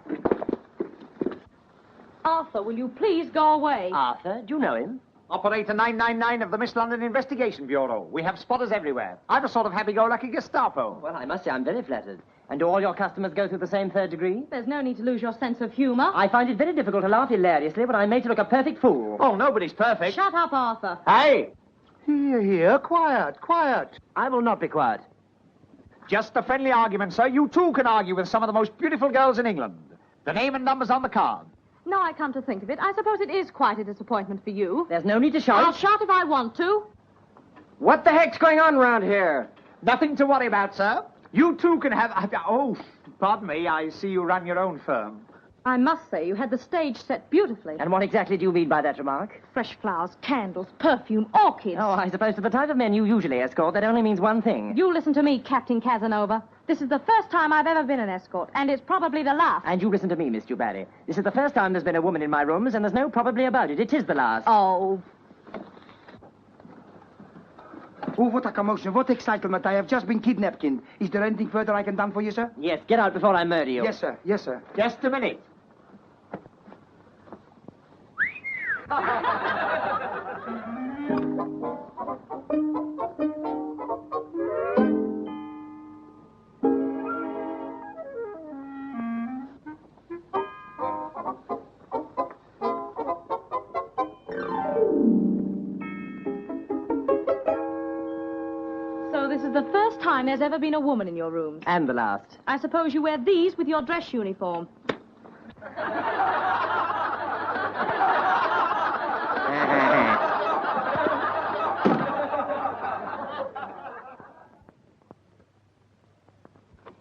Arthur, will you please go away? Arthur, do you know him? Operator 999 of the Miss London Investigation Bureau. We have spotters everywhere. I'm a sort of happy-go-lucky Gestapo. Well, I must say I'm very flattered. And do all your customers go through the same third degree? There's no need to lose your sense of humour. I find it very difficult to laugh hilariously when I'm made to look a perfect fool. Oh, nobody's perfect. Shut up, Arthur. Hey! Here, quiet, quiet. I will not be quiet. Just a friendly argument, sir. You too can argue with some of the most beautiful girls in England. The name and number's on the card. Now I come to think of it, I suppose it is quite a disappointment for you. There's no need to shout. I'll shout if I want to. What the heck's going on round here? Nothing to worry about, sir. You too can have... Oh, pardon me. I see you run your own firm. I must say, you had the stage set beautifully. And what exactly do you mean by that remark? Fresh flowers, candles, perfume, orchids. Oh, I suppose to the type of men you usually escort, that only means one thing. You listen to me, Captain Casanova. This is the first time I've ever been an escort, and it's probably the last. And you listen to me, Miss Dubarry. This is the first time there's been a woman in my rooms, and there's no probably about it. It is the last. Oh. Oh, what a commotion, what excitement. I have just been kidnapped. Is there anything further I can do for you, sir? Yes, get out before I murder you. Yes, sir. Yes, sir. Just a minute. So this is the first time there's ever been a woman in your rooms. And the last. I suppose you wear these with your dress uniform.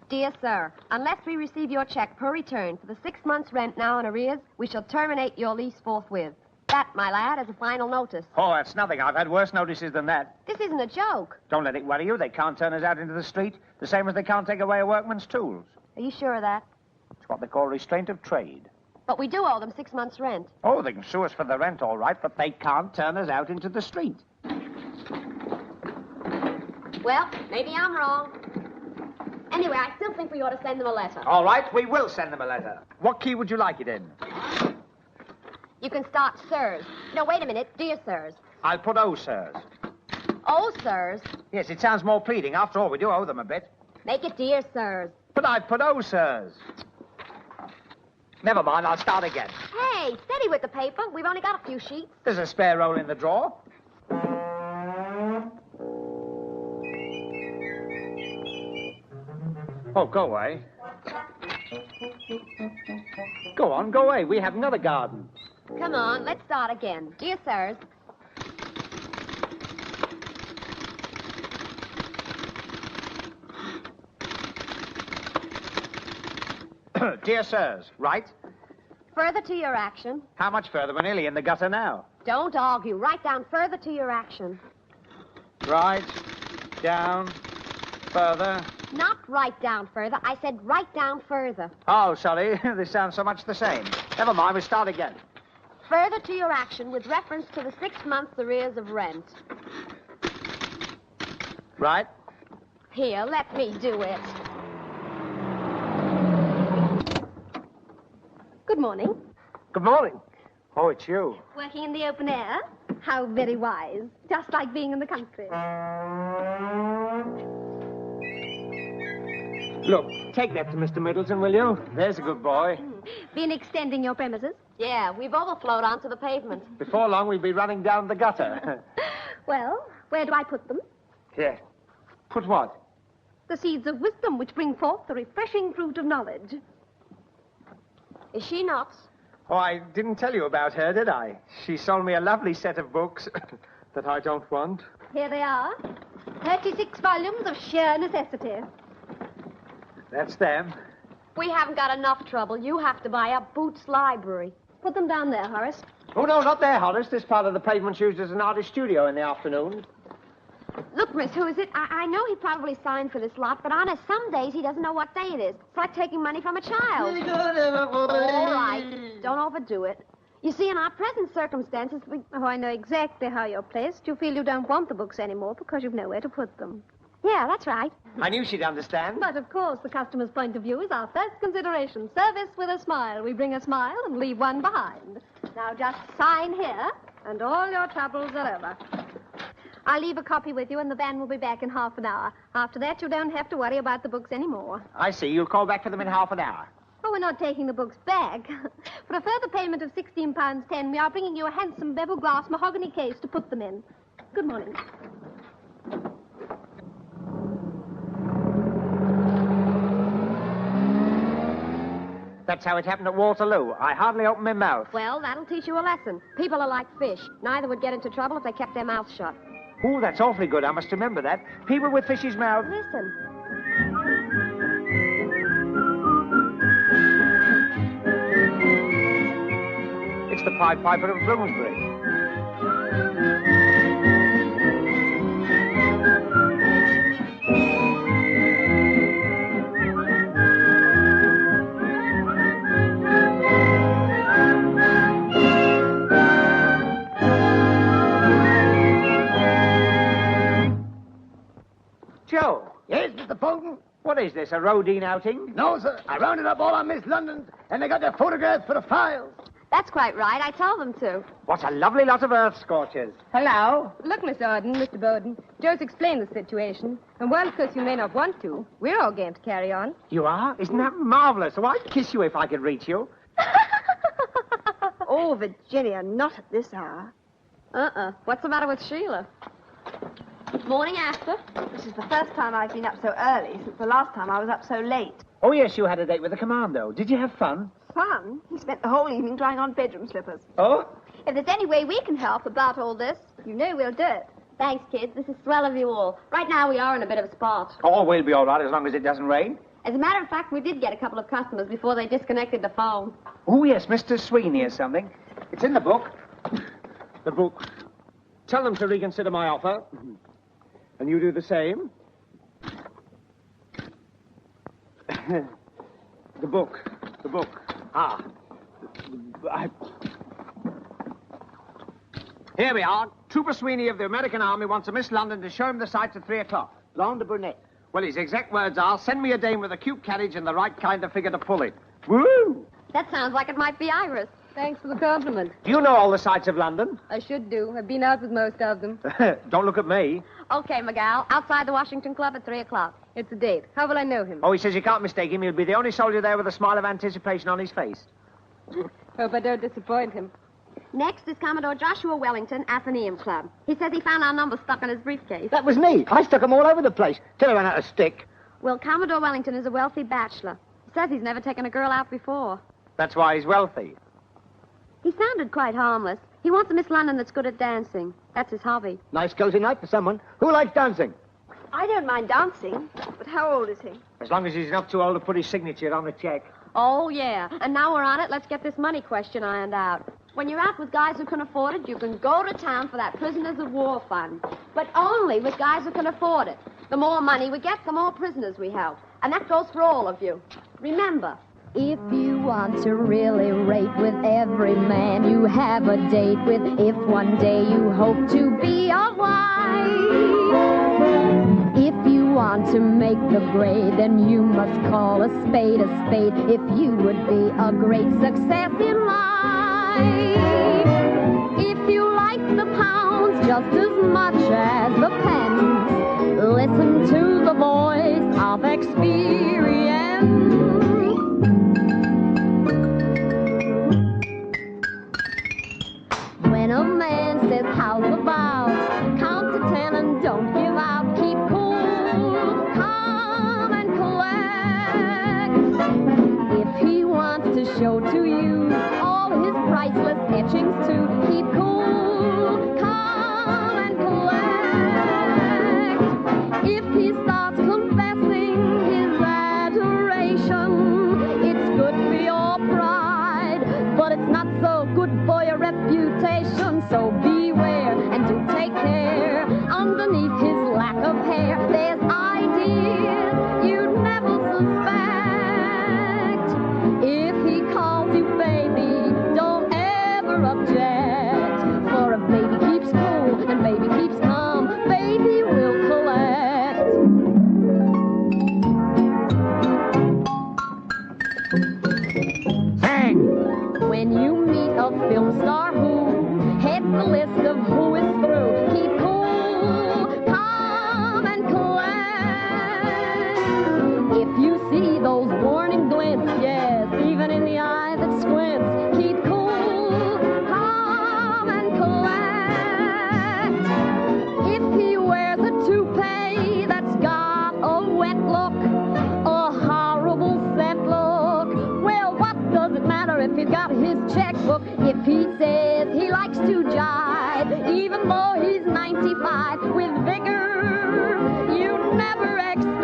Dear sir, unless we receive your check per return for the 6 months' rent now in arrears, we shall terminate your lease forthwith. That, my lad, is a final notice. Oh, that's nothing. I've had worse notices than that. This isn't a joke. Don't let it worry you. They can't turn us out into the street, the same as they can't take away a workman's tools. Are you sure of that? It's what they call restraint of trade. But we do owe them 6 months' rent. Oh, they can sue us for the rent, all right, but they can't turn us out into the street. Well, maybe I'm wrong. Anyway, I still think we ought to send them a letter. All right, we will send them a letter. What key would you like it in? You can start sirs. No, wait a minute. Dear sirs. I'll put O, sirs. Oh, sirs. Yes, it sounds more pleading. After all, we do owe them a bit. Make it dear sirs. But I've put O, sirs. Never mind, I'll start again. Hey, steady with the paper. We've only got a few sheets. There's a spare roll in the drawer. Oh, go away. Go on, go away. We have another garden. Come on, let's start again. Dear sirs. Dear sirs, right? Further to your action. How much further? We're nearly in the gutter now. Don't argue. Write down further to your action. Right, down, further. Not write down further. I said write down further. Oh, sorry. This sounds so much the same. Never mind, we start again. Further to your action with reference to the 6 months' arrears of rent. Right. Here, let me do it. Good morning. Good morning. Oh, it's you. Working in the open air? How very wise. Just like being in the country. Look, take that to Mr. Middleton, will you? There's a good boy. Been extending your premises? Yeah, we've overflowed onto the pavement. Before long, we'll be running down the gutter. Well, where do I put them? Here. Put what? The seeds of wisdom which bring forth the refreshing fruit of knowledge. Is she not? Oh, I didn't tell you about her, did I? She sold me a lovely set of books that I don't want. Here they are. 36 volumes of sheer necessity. That's them. We haven't got enough trouble. You have to buy a Boots library. Put them down there, Horace. Oh, no, not there, Horace. This part of the pavement's used as an artist studio in the afternoon. Look, miss, who is it? I know he probably signed for this lot, but honest, some days he doesn't know what day it is. It's like taking money from a child. All right. Don't overdo it. You see, in our present circumstances, we... Oh, I know exactly how you're placed. You feel you don't want the books anymore because you've nowhere to put them. Yeah, that's right. I knew she'd understand. But, of course, the customer's point of view is our first consideration. Service with a smile. We bring a smile and leave one behind. Now, just sign here, and all your troubles are over. I'll leave a copy with you, and the van will be back in half an hour. After that, you don't have to worry about the books anymore. I see. You'll call back for them in half an hour. Oh, we're not taking the books back. For a further payment of £16.10, we are bringing you a handsome bevel glass mahogany case to put them in. Good morning. That's how it happened at Waterloo. I hardly opened my mouth. Well, that'll teach you a lesson. People are like fish. Neither would get into trouble if they kept their mouths shut. Oh, that's awfully good. I must remember that. People with fish's mouth. Listen. It's the Pied Piper of Bloomsbury. Joe. Yes, Mr. Bowden? What is this, a Rodine outing? No, sir. I rounded up all our Miss Londons, and they got their photographs for the files. That's quite right. I told them to. What a lovely lot of earth scorchers. Hello. Look, Miss Arden, Mr. Bowden. Joe's explained the situation. And while, of course, you may not want to, we're all game to carry on. You are? Isn't that marvelous? So I'd kiss you if I could reach you. Oh, Virginia, not at this hour. What's the matter with Sheila? Morning, Arthur. This is the first time I've been up so early since the last time I was up so late. Oh, yes, you had a date with the commando. Did you have fun? Fun? He spent the whole evening trying on bedroom slippers. Oh? If there's any way we can help about all this, you know we'll do it. Thanks, kids. This is swell of you all. Right now, we are in a bit of a spot. Oh, we'll be all right as long as it doesn't rain. As a matter of fact, we did get a couple of customers before they disconnected the phone. Oh, yes, Mr. Sweeney or something. It's in the book. The book. Tell them to reconsider my offer. And you do the same. The book. Ah. Here we are. Trooper Sweeney of the American Army wants a Miss London to show him the sights at 3 o'clock. Blonde or brunette? Well, his exact words are, send me a dame with a cute carriage and the right kind of figure to pull it. Woo! That sounds like it might be Iris. Thanks for the compliment. Do you know all the sights of London? I should do. I've been out with most of them. Don't look at me. Okay, McGowl. Outside the Washington Club at 3 o'clock. It's a date. How will I know him? Oh, he says you can't mistake him. He'll be the only soldier there with a smile of anticipation on his face. Hope I don't disappoint him. Next is Commodore Joshua Wellington, Athenaeum Club. He says he found our number stuck in his briefcase. That was me. I stuck them all over the place till I ran out of stick. Well, Commodore Wellington is a wealthy bachelor. He says he's never taken a girl out before. That's why he's wealthy. He sounded quite harmless. He wants a Miss London that's good at dancing. That's his hobby. Nice cozy night for someone. Who likes dancing? I don't mind dancing, but how old is he? As long as he's not too old to put his signature on a check. Oh, yeah. And now we're on it, let's get this money question ironed out. When you're out with guys who can afford it, you can go to town for that prisoners of war fund. But only with guys who can afford it. The more money we get, the more prisoners we help. And that goes for all of you. Remember, if you want to really rate with every man you have a date with, if one day you hope to be a wife, if you want to make the grade, then you must call a spade a spade if you would be a great success in life. If you like the pounds just as much as the pence, listen to the voice of experience. When a man says, how's about, count to 10 and don't give out. Keep cool, calm and collect. If he wants to show to you all his priceless etchings too, keep cool, calm and collect. If he starts confessing his adoration, it's good for your pride, but it's not so good for your reputation. So beware and do take care. Underneath his lack of hair, there's ideas you'd never suspect. If he calls you baby, don't ever object. For if baby keeps cool and baby keeps calm, baby will collect. superstar who heads the list of who is through. Keep cool, calm, and collect. If you see those warning glints, yes, even in the eye that squints, keep cool, calm, and collect. If he wears a toupee that's got a wet look, a horrible set look, well, what does it matter if he's got his checkbook? If he says he likes to jive, even though he's 95, with vigor you never expect.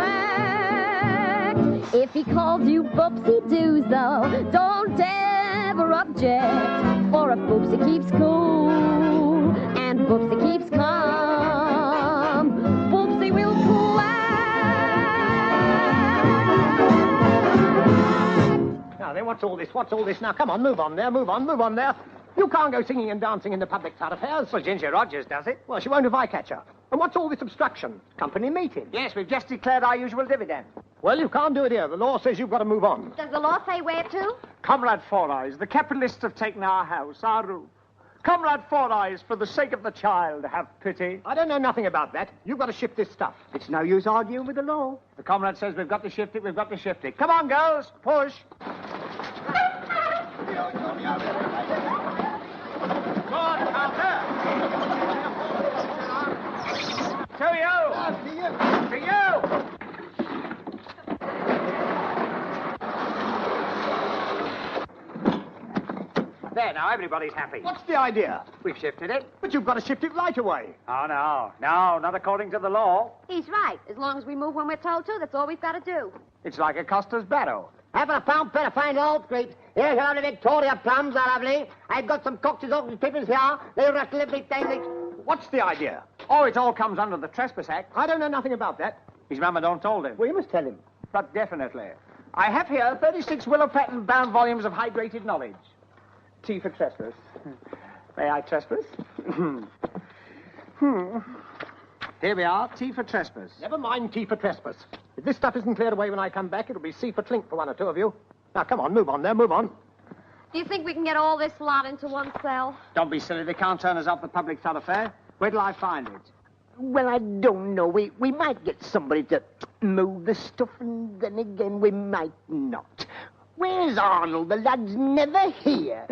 If he calls you Boopsie-Doos, though, don't ever object. For if Boopsie keeps cool and Boopsie keeps calm, Boopsie will Now then, what's all this? What's all this? Now, come on, move on there, move on there. You can't go singing and dancing in the public thoroughfares. Well, Ginger Rogers does it. Well, she won't if I catch her. And what's all this obstruction? Company meeting. Yes, we've just declared our usual dividend. Well, you can't do it here. The law says you've got to move on. Does the law say where to? Comrade Four Eyes, the capitalists have taken our house, our roof. Comrade Four Eyes, for the sake of the child, have pity. I don't know nothing about that. You've got to shift this stuff. It's no use arguing with the law. The comrade says we've got to shift it, we've got to shift it. Come on, girls, push. Go on, Carter. To you. To you. There, now, everybody's happy. What's the idea? We've shifted it. But you've got to shift it right away. Oh, no, not according to the law. He's right. As long as we move when we're told to, that's all we've got to do. It's like a Costa's barrow. Half a pound better find old creep. Here's your Victoria plums, are lovely. I've got some cocktails open pippins here. They rattle every time they... What's the idea? Oh, it all comes under the Trespass Act. I don't know nothing about that. His mamma don't told him. Well, you must tell him. But definitely. I have here 36 willow pattern bound volumes of hydrated knowledge. Tea for trespass. May I trespass? Here we are, tea for trespass. Never mind tea for trespass. If this stuff isn't cleared away when I come back, it'll be C for clink for one or two of you. Now, come on, move on there, move on. Do you think we can get all this lot into one cell? Don't be silly. They can't turn us off the public thoroughfare. Where till I find it? Well, I don't know. We might get somebody to move the stuff, and then again we might not. Where's Arnold? The lad's never here.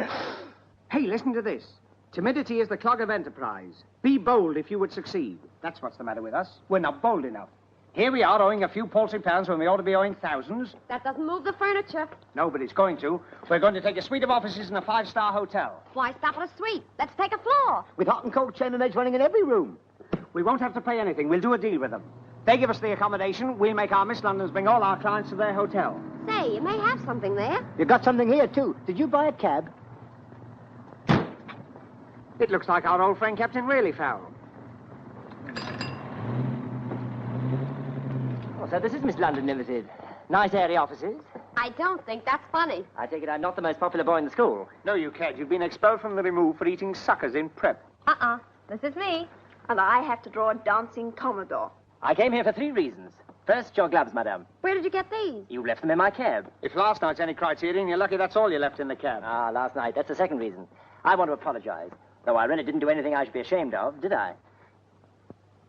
Hey, listen to this. Timidity is the clog of enterprise. Be bold if you would succeed. That's what's the matter with us. We're not bold enough. Here we are owing a few paltry pounds when we ought to be owing thousands. That doesn't move the furniture. No, but it's going to. We're going to take a suite of offices in a 5-star hotel. Why stop at a suite? Let's take a floor. With hot and cold chambermaids running in every room. We won't have to pay anything. We'll do a deal with them. They give us the accommodation. We'll make our Miss Londons bring all our clients to their hotel. Say, you may have something there. You got something here, too. Did you buy a cab? It looks like our old friend Captain Really Foul. Oh, so this is Miss London Ltd. Nice airy offices. I don't think that's funny. I take it I'm not the most popular boy in the school. No, you can't. You've been expelled from the remove for eating suckers in prep. This is me. And I have to draw a dancing Commodore. I came here for 3 reasons. First, your gloves, madame. Where did you get these? You left them in my cab. If last night's any criterion, you're lucky that's all you left in the cab. Ah, last night. That's the second reason. I want to apologize. Though I really didn't do anything I should be ashamed of, did I?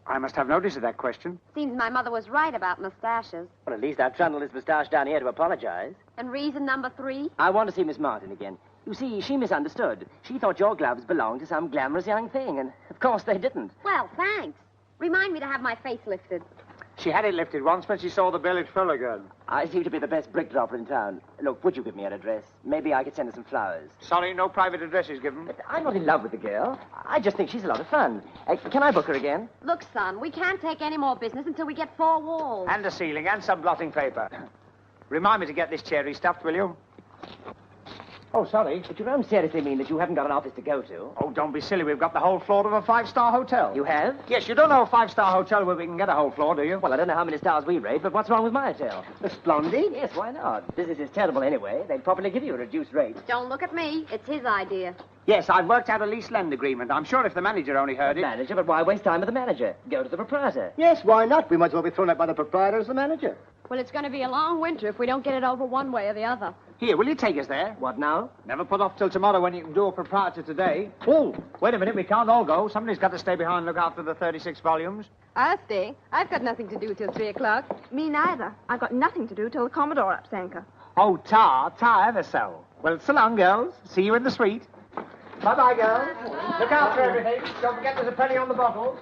I must have notice of that question. Seems my mother was right about mustaches. Well, at least I've trundled this moustache down here to apologize. And reason number 3? I want to see Miss Martin again. You see, she misunderstood. She thought your gloves belonged to some glamorous young thing, and of course they didn't. Well, thanks. Remind me to have my face lifted. She had it lifted once when she saw the bill it fell again. I seem to be the best brick dropper in town. Look, would you give me her address? Maybe I could send her some flowers. Sorry, no private addresses given. But I'm not in love with the girl. I just think she's a lot of fun. Can I book her again? Look, son, we can't take any more business until we get 4 walls. And a ceiling and some blotting paper. Remind me to get this cherry stuffed, will you? Oh, sorry, but you don't seriously mean that you haven't got an office to go to? Oh, don't be silly. We've got the whole floor of a 5-star hotel. You have? Yes, you don't know a 5-star hotel where we can get a whole floor, do you? Well, I don't know how many stars we rate, but what's wrong with my hotel? Splendid. Yes, why not? Business is terrible anyway. They'd probably give you a reduced rate. Don't look at me. It's his idea. Yes, I've worked out a lease-lend agreement. I'm sure if the manager only heard it... Manager? But why waste time with the manager? Go to the proprietor. Yes, why not? We might as well be thrown out by the proprietor as the manager. Well, it's going to be a long winter if we don't get it over one way or the other. Here, will you take us there? What now? Never put off till tomorrow when you can do a proprietor today. Oh, wait a minute, we can't all go. Somebody's got to stay behind and look after the 36 volumes. I'll stay. I've got nothing to do till 3 o'clock. Me neither. I've got nothing to do till the Commodore ups anchor. Oh, tar ever so. Well, so long, girls. See you in the suite. Bye-bye, girls. Look out for everything. Don't forget there's a penny on the bottles.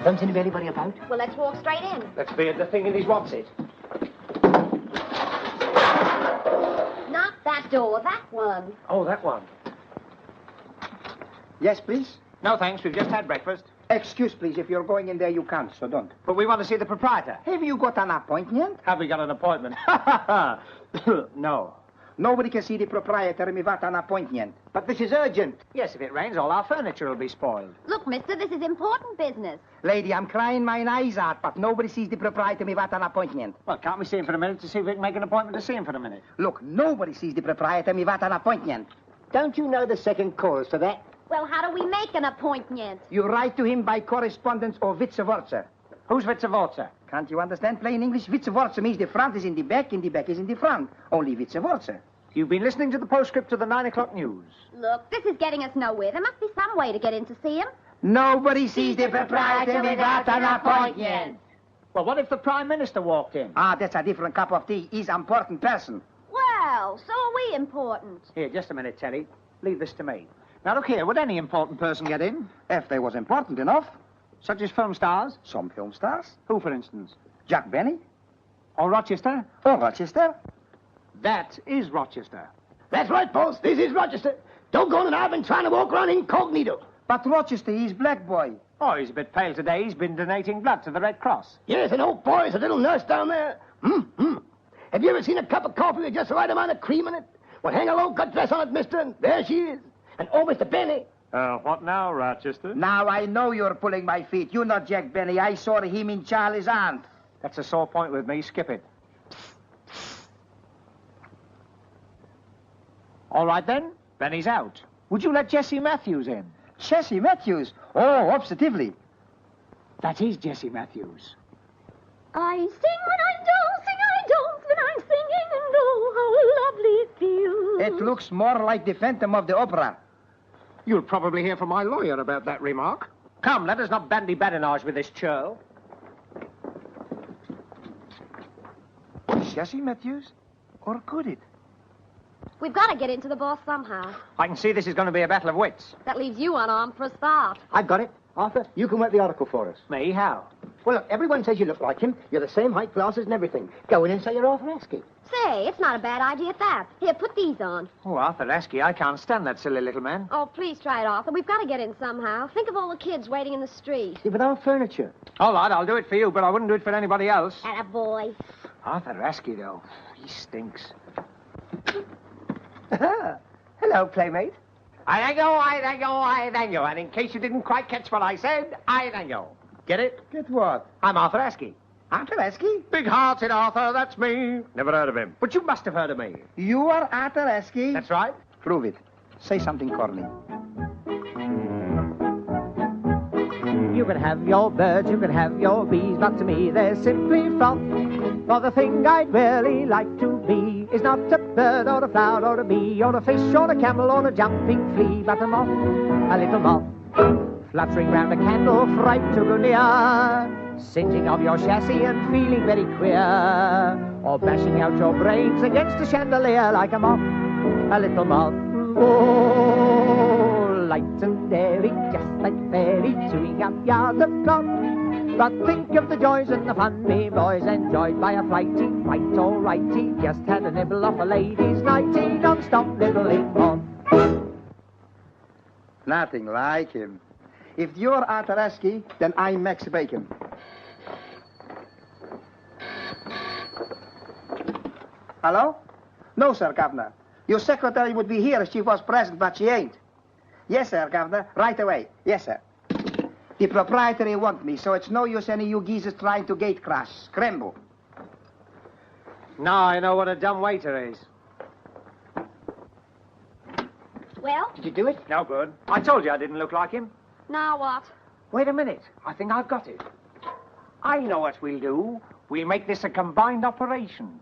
Don't seem to be anybody about. Well, let's walk straight in. Let's be at the thing in his what's it. Not that door, that one. Oh, that one. Yes, please? No, thanks. We've just had breakfast. Excuse, please. If you're going in there, you can't, so don't. But we want to see the proprietor. Have you got an appointment? Have we got an appointment? No. Nobody can see the proprietor without an appointment. But this is urgent. Yes, if it rains, all our furniture will be spoiled. Look, mister, this is important business. Lady, I'm crying my eyes out, but nobody sees the proprietor without an appointment. Well, can't we see him for a minute to see if we can make an appointment to see him for a minute? Look, nobody sees the proprietor without an appointment. Don't you know the second cause for that? Well, how do we make an appointment? You write to him by correspondence or vice versa. Who's vice versa? Can't you understand plain English? Vice versa means the front is in the back is in the front. Only vice versa. You've been listening to the postscript to the 9 o'clock news. Look, this is getting us nowhere. There must be some way to get in to see him. Nobody sees the proprietor without an appointment. Well, what if the Prime Minister walked in? Ah, that's a different cup of tea. He's an important person. Well, so are we important. Here, just a minute, Terry. Leave this to me. Now, look here. Would any important person get in? If they was important enough. Such as film stars? Some film stars. Who, for instance? Jack Benny. Or Rochester? Or Rochester. That is Rochester. That's right, boss. This is Rochester. Doggone it, I've been trying to walk around incognito. But Rochester, he's black boy. Oh, he's a bit pale today. He's been donating blood to the Red Cross. Yes, and old boy's a little nurse down there. Have you ever seen a cup of coffee with just the right amount of cream in it? Well, hang a low-cut dress on it, mister, and there she is. And oh, Mr. Benny. What now, Rochester? Now I know you're pulling my feet. You're not Jack Benny. I saw him in Charlie's aunt. That's a sore point with me. Skip it. All right, then. Benny's out. Would you let Jessie Matthews in? Jessie Matthews? Oh, positively. That is Jessie Matthews. I sing when I don't, sing I don't when I'm singing, and oh, how lovely it feels. It looks more like the Phantom of the Opera. You'll probably hear from my lawyer about that remark. Come, let us not bandy badinage with this churl. Jessie Matthews? Or could it? We've got to get into the boss somehow. I can see this is going to be a battle of wits. That leaves you unarmed for a start. I've got it. Arthur, you can work the article for us. Me? How? Well, look, everyone says you look like him. You're the same height, glasses, and everything. Go in and say you're Arthur Askey. Say, it's not a bad idea at that. Here, put these on. Oh, Arthur Askey, I can't stand that silly little man. Oh, please try it, Arthur. We've got to get in somehow. Think of all the kids waiting in the street. Yeah, but our furniture. All right, I'll do it for you, but I wouldn't do it for anybody else. Attaboy. Arthur Askey, though, he stinks. Hello, playmate. I thank you. And in case you didn't quite catch what I said, I thank you. Get it? Get what? I'm Arthur Askey. Arthur Askey? Big-hearted Arthur, that's me. Never heard of him. But you must have heard of me. You are Arthur Askey? That's right. Prove it. Say something corny. You can have your birds, you can have your bees, but to me they're simply froth. For the thing I'd really like to be is not a bird or a flower or a bee or a fish or a camel or a jumping flea, but a moth, a little moth. fluttering round a candle, fright to go near, singeing of your chassis and feeling very queer, or bashing out your brains against a chandelier like a moth, a little moth. Oh, light and airy, just like fairy, chewing up yards of cloth. But think of the joys and the fun me boys enjoyed by a flighty, right alrighty. Just had a nibble off a lady's nighty, non-stop nibbling on. Nothing like him. If you're Arthur Askey, then I'm Max Bacon. Hello? No, sir, Governor. Your secretary would be here if she was present, but she ain't. Yes, sir, Governor. Right away. Yes, sir. The proprietary want me, so it's no use any you geezers trying to gate crash. Scramble. Now I know what a dumb waiter is. Well? Did you do it? No good. I told you I didn't look like him. Now what? Wait a minute. I think I've got it. I know what we'll do. We'll make this a combined operation.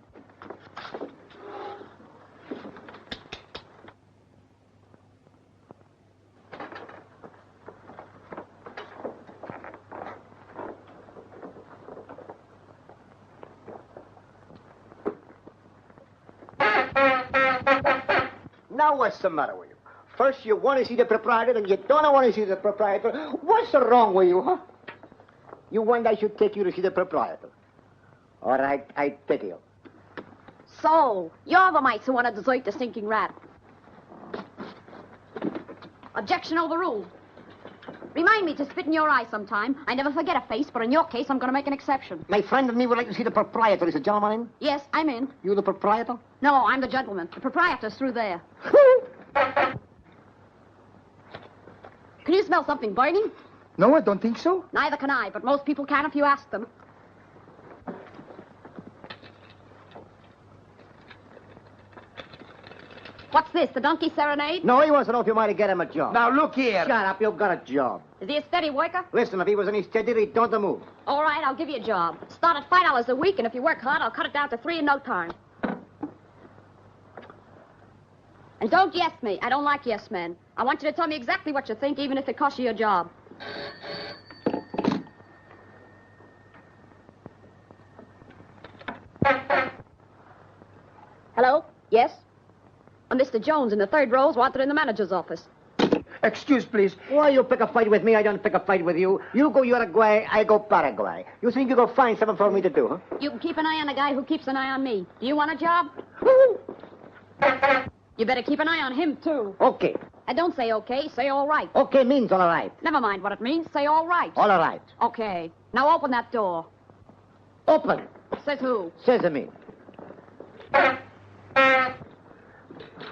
Now what's the matter with you? First you want to see the proprietor, and you don't want to see the proprietor. What's wrong with you, huh? You want I should take you to see the proprietor? All right, I take you. So, you're the mites who want to desert the stinking rat. Objection overruled. Remind me to spit in your eye sometime. I never forget a face, but in your case, I'm going to make an exception. My friend and me would like to see the proprietor. Is the gentleman in? Yes, I'm in. You the proprietor? No, I'm the gentleman. The proprietor's through there. Can you smell something burning? No, I don't think so. Neither can I, but most people can if you ask them. What's this, the donkey serenade? No, he wants to know if you might get him a job. Now, look here. Shut up, you've got a job. Is he a steady worker? Listen, if he was any steadier, he'd don't move. All right, I'll give you a job. Start at $5 a week, and if you work hard, I'll cut it down to $3 in no time. And don't yes me. I don't like yes men. I want you to tell me exactly what you think, even if it costs you your job. Hello? Yes? Mr. Jones in the third row's wanted in the manager's office. Excuse, please. Why you pick a fight with me? I don't pick a fight with you. You go Uruguay, I go Paraguay. You think you go find something for me to do, huh? You can keep an eye on a guy who keeps an eye on me. Do you want a job? You better keep an eye on him, too. Okay. And don't say okay, say all right. Okay means all right. Never mind what it means, say all right. All right. Okay. Now open that door. Open. Says who? Sesame.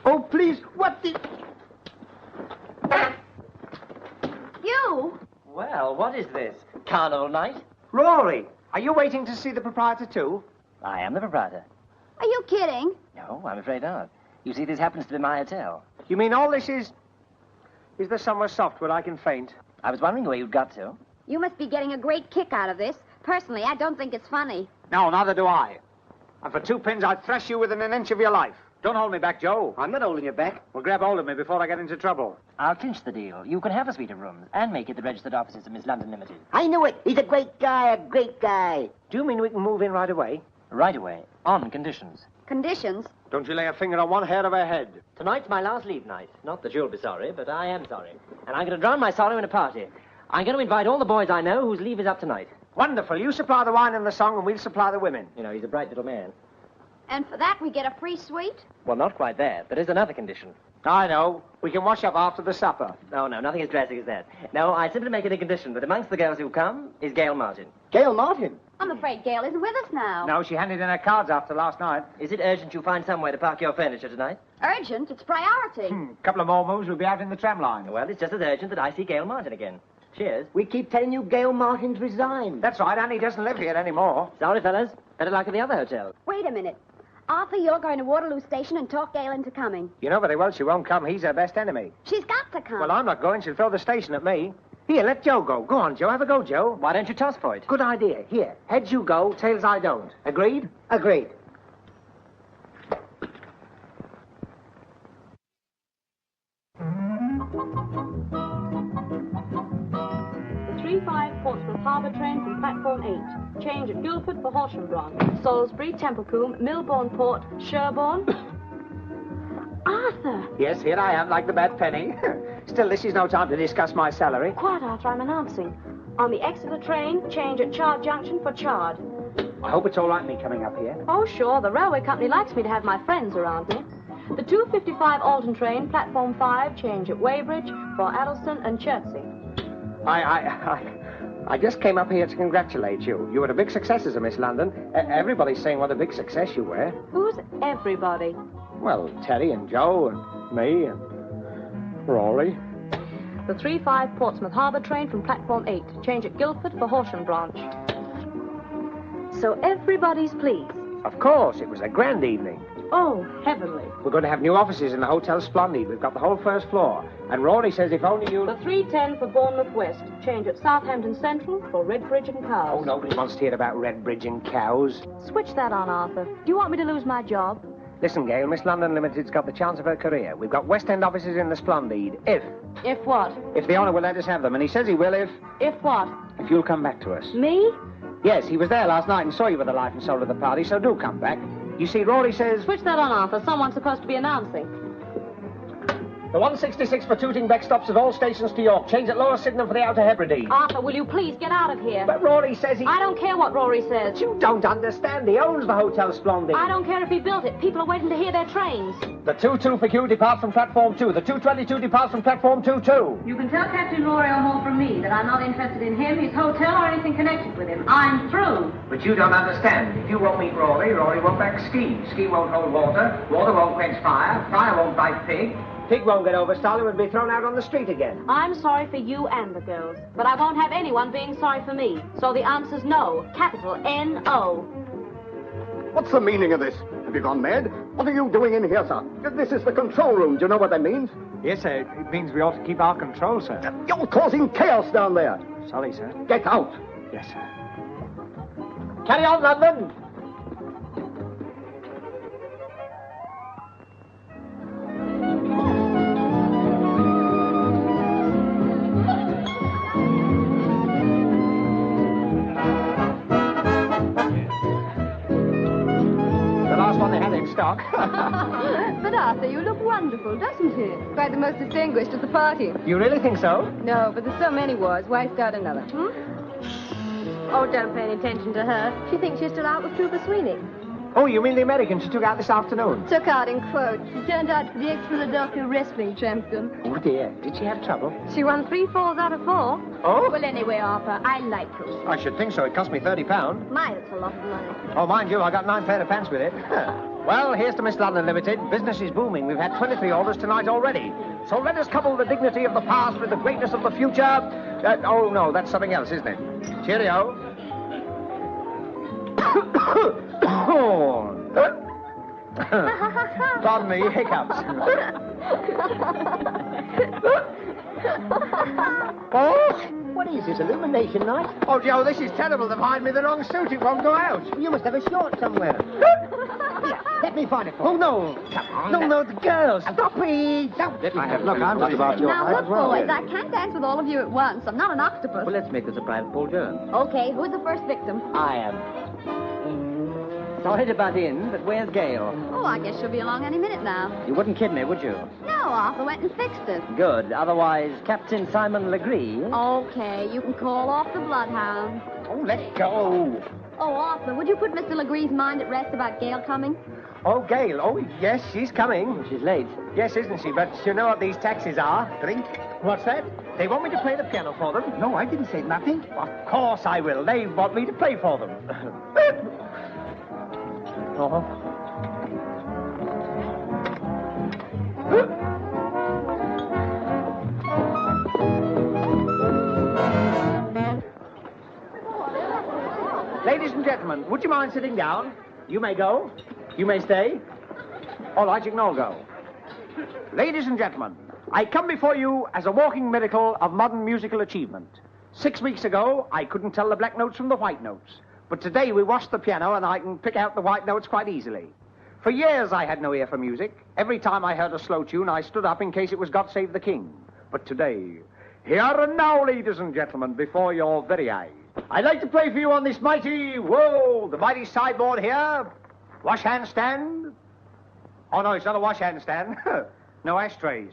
Oh, please, what the... You? Well, what is this? Carnival night? Rory, are you waiting to see the proprietor, too? I am the proprietor. Are you kidding? No, I'm afraid not. You see, this happens to be my hotel. You mean all this is... Is there somewhere soft where I can faint? I was wondering where you'd got to. You must be getting a great kick out of this. Personally, I don't think it's funny. No, neither do I. And for 2 pins, I'd thrash you within an inch of your life. Don't hold me back, Joe. I'm not holding you back. Well, grab hold of me before I get into trouble. I'll clinch the deal. You can have a suite of rooms and make it the registered offices of Miss London Ltd. I knew it. He's a great guy, a great guy. Do you mean we can move in right away? Right away, on conditions. Conditions? Don't you lay a finger on one hair of her head. Tonight's my last leave night. Not that you'll be sorry, but I am sorry. And I'm going to drown my sorrow in a party. I'm going to invite all the boys I know whose leave is up tonight. Wonderful. You supply the wine and the song, and we'll supply the women. You know, he's a bright little man. And for that, we get a free suite? Well, not quite there. There is another condition. I know. We can wash up after the supper. No, nothing as drastic as that. No, I simply make it a condition that amongst the girls who come is Gail Martin. Gail Martin? I'm afraid Gail isn't with us now. No, she handed in her cards after last night. Is it urgent you find somewhere to park your furniture tonight? Urgent? It's priority. Couple of more moves, we'll be out in the tram line. Well, it's just as urgent that I see Gail Martin again. Cheers. We keep telling you Gail Martin's resigned. That's right, Annie doesn't live here anymore. Sorry, fellas. Better luck at the other hotel. Wait a minute. Arthur, you're going to Waterloo Station and talk Gail into coming. You know very well she won't come. He's her best enemy. She's got to come. Well, I'm not going. She'll throw the station at me. Here, let Joe go. Go on, Joe. Have a go, Joe. Why don't you toss for it? Good idea. Here, heads you go, tails I don't. Agreed? Agreed. 3-5 Portsmouth Harbour train from platform 8. Change at Guildford for Horsham Branch. Salisbury, Templecombe, Milbourne Port, Sherborne. Arthur! Yes, here I am, like the bad penny. Still, this is no time to discuss my salary. Quiet, Arthur, I'm announcing. On the Exeter train, change at Chard Junction for Chard. I hope it's all right, me coming up here. Oh, sure. The railway company likes me to have my friends around me. The 2:55 Alton train, platform 5, change at Weybridge for Addleston and Chertsey. I just came up here to congratulate you. You were a big success as a Miss London. Everybody's saying what a big success you were. Who's everybody? Well, Terry and Joe and me and Rory. The 3-5 Portsmouth Harbour train from platform 8, change at Guildford for Horsham Branch. So everybody's pleased. Of course, it was a grand evening. Oh, heavenly. We're going to have new offices in the Hotel Splendid. We've got the whole first floor. And Rory says if only you... The 3:10 for Bournemouth West, change at Southampton Central for Redbridge and Cows. Oh, nobody wants to hear about Redbridge and Cows. Switch that on, Arthur. Do you want me to lose my job? Listen, Gail, Miss London Limited's got the chance of her career. We've got West End offices in the Splendid. If what? If the owner will let us have them. And he says he will if... If what? If you'll come back to us. Me? Yes, he was there last night and saw you with the life and soul of the party, so do come back. You see, Rory says... Switch that on, Arthur. Someone's supposed to be announcing. The 166 for Tooting Beck stops at all stations to York. Change at Lower Sydenham for the Outer Hebrides. Arthur, will you please get out of here? But Rory says he... I don't care what Rory says. But you don't understand. He owns the Hotel Splendid. I don't care if he built it. People are waiting to hear their trains. The 2-2 for Q departs from platform 2. The 222 departs from platform 2-2. You can tell Captain Rory O'Hall from me that I'm not interested in him, his hotel, or anything connected with him. I'm through. But you don't understand. If you won't meet Rory, Rory won't back Ski. Ski won't hold water. Water won't quench fire. Fire won't bite Pig. Pig won't get over Stalin and be thrown out on the street again. I'm sorry for you and the girls, but I won't have anyone being sorry for me. So the answer's no. Capital N-O. What's the meaning of this? Have you gone mad? What are you doing in here, sir? This is the control room. Do you know what that means? Yes, sir. It means we ought to keep our control, sir. You're causing chaos down there. Sorry, sir. Get out. Yes, sir. Carry on, London. Stock. But Arthur, you look wonderful, doesn't he? Quite the most distinguished at the party. You really think so? No, but there's so many wars. Why start another? Oh, don't pay any attention to her. She thinks you're still out with Trooper Sweeney. Oh, you mean the American she took out this afternoon? Took out in quotes. She turned out to be the ex-Philadelphia wrestling champion. Oh, dear. Did she have trouble? She won 3 falls out of 4. Oh? Well, anyway, Arthur, I like her. I should think so. It cost me £30. My, that's a lot of money. Oh, mind you, I got 9 pair of pants with it. Well, here's to Miss London Limited. Business is booming. We've had 23 orders tonight already. So let us couple the dignity of the past with the greatness of the future. Oh, no, that's something else, isn't it? Cheerio. Pardon me, hiccups. Oh, what is this, illumination night? Oh, Joe, this is terrible. They've hired me the wrong suit. It won't go out. You must have a short somewhere. Here, let me find it for you. Oh, no. Come on. No, the girls. Stop it. Let me look, I'm What about your Now, look, boys, I can't dance with all of you at once. I'm not an octopus. Well, let's make this a private poll journal. Okay, who's the first victim? I am. Sorry to butt in, but where's Gail? Oh, I guess she'll be along any minute now. You wouldn't kid me, would you? No, Arthur went and fixed it. Good. Otherwise, Captain Simon Legree... Okay, you can call off the bloodhound. Oh, let go. Oh, Arthur, would you put Mr. Legree's mind at rest about Gail coming? Oh, Gail. Oh, yes, she's coming. She's late. Yes, isn't she? But you know what these taxis are. Drink? What's that? They want me to play the piano for them. No, I didn't say nothing. Of course I will. They want me to play for them. Oh. Ladies and gentlemen, would you mind sitting down? You may go. You may stay. All right, you can all go. Ladies and gentlemen, I come before you as a walking miracle of modern musical achievement. 6 weeks ago, I couldn't tell the black notes from the white notes. But today we washed the piano and I can pick out the white notes quite easily. For years I had no ear for music. Every time I heard a slow tune, I stood up in case it was God Save the King. But today, Here and now, ladies and gentlemen, before your very eyes, I'd like to play for you on this mighty, the mighty sideboard here. Wash hand stand. Oh, no, it's not a wash hand stand. No ashtrays.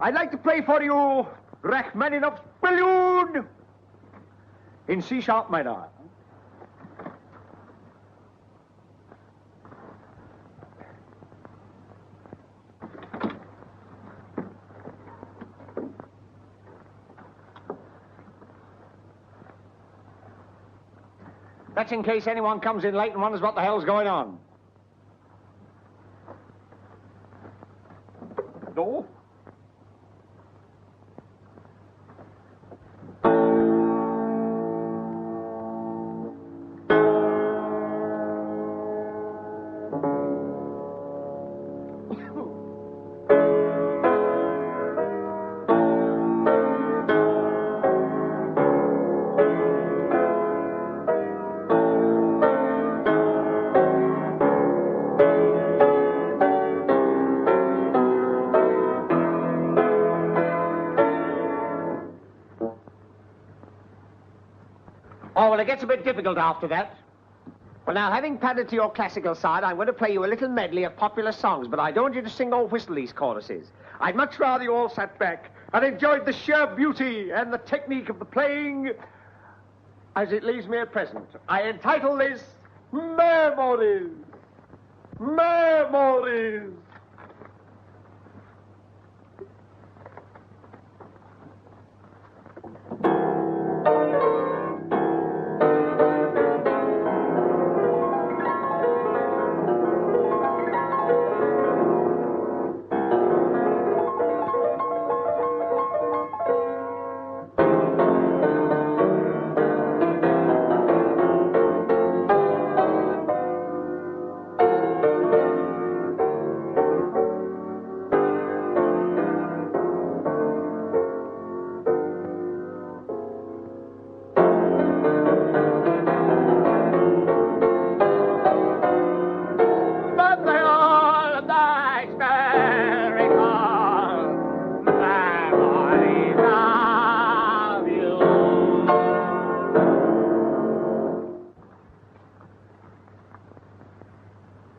I'd like to play for you Rachmaninoff's Prelude in C-sharp minor. That's in case anyone comes in late and wonders what the hell's going on. No? Oh, well, it gets a bit difficult after that. Well, now, having padded to your classical side, I'm going to play you a little medley of popular songs, but I don't want you to sing or whistle these choruses. I'd much rather you all sat back and enjoyed the sheer beauty and the technique of the playing as it leaves me at present. I entitle this Memories. Memories.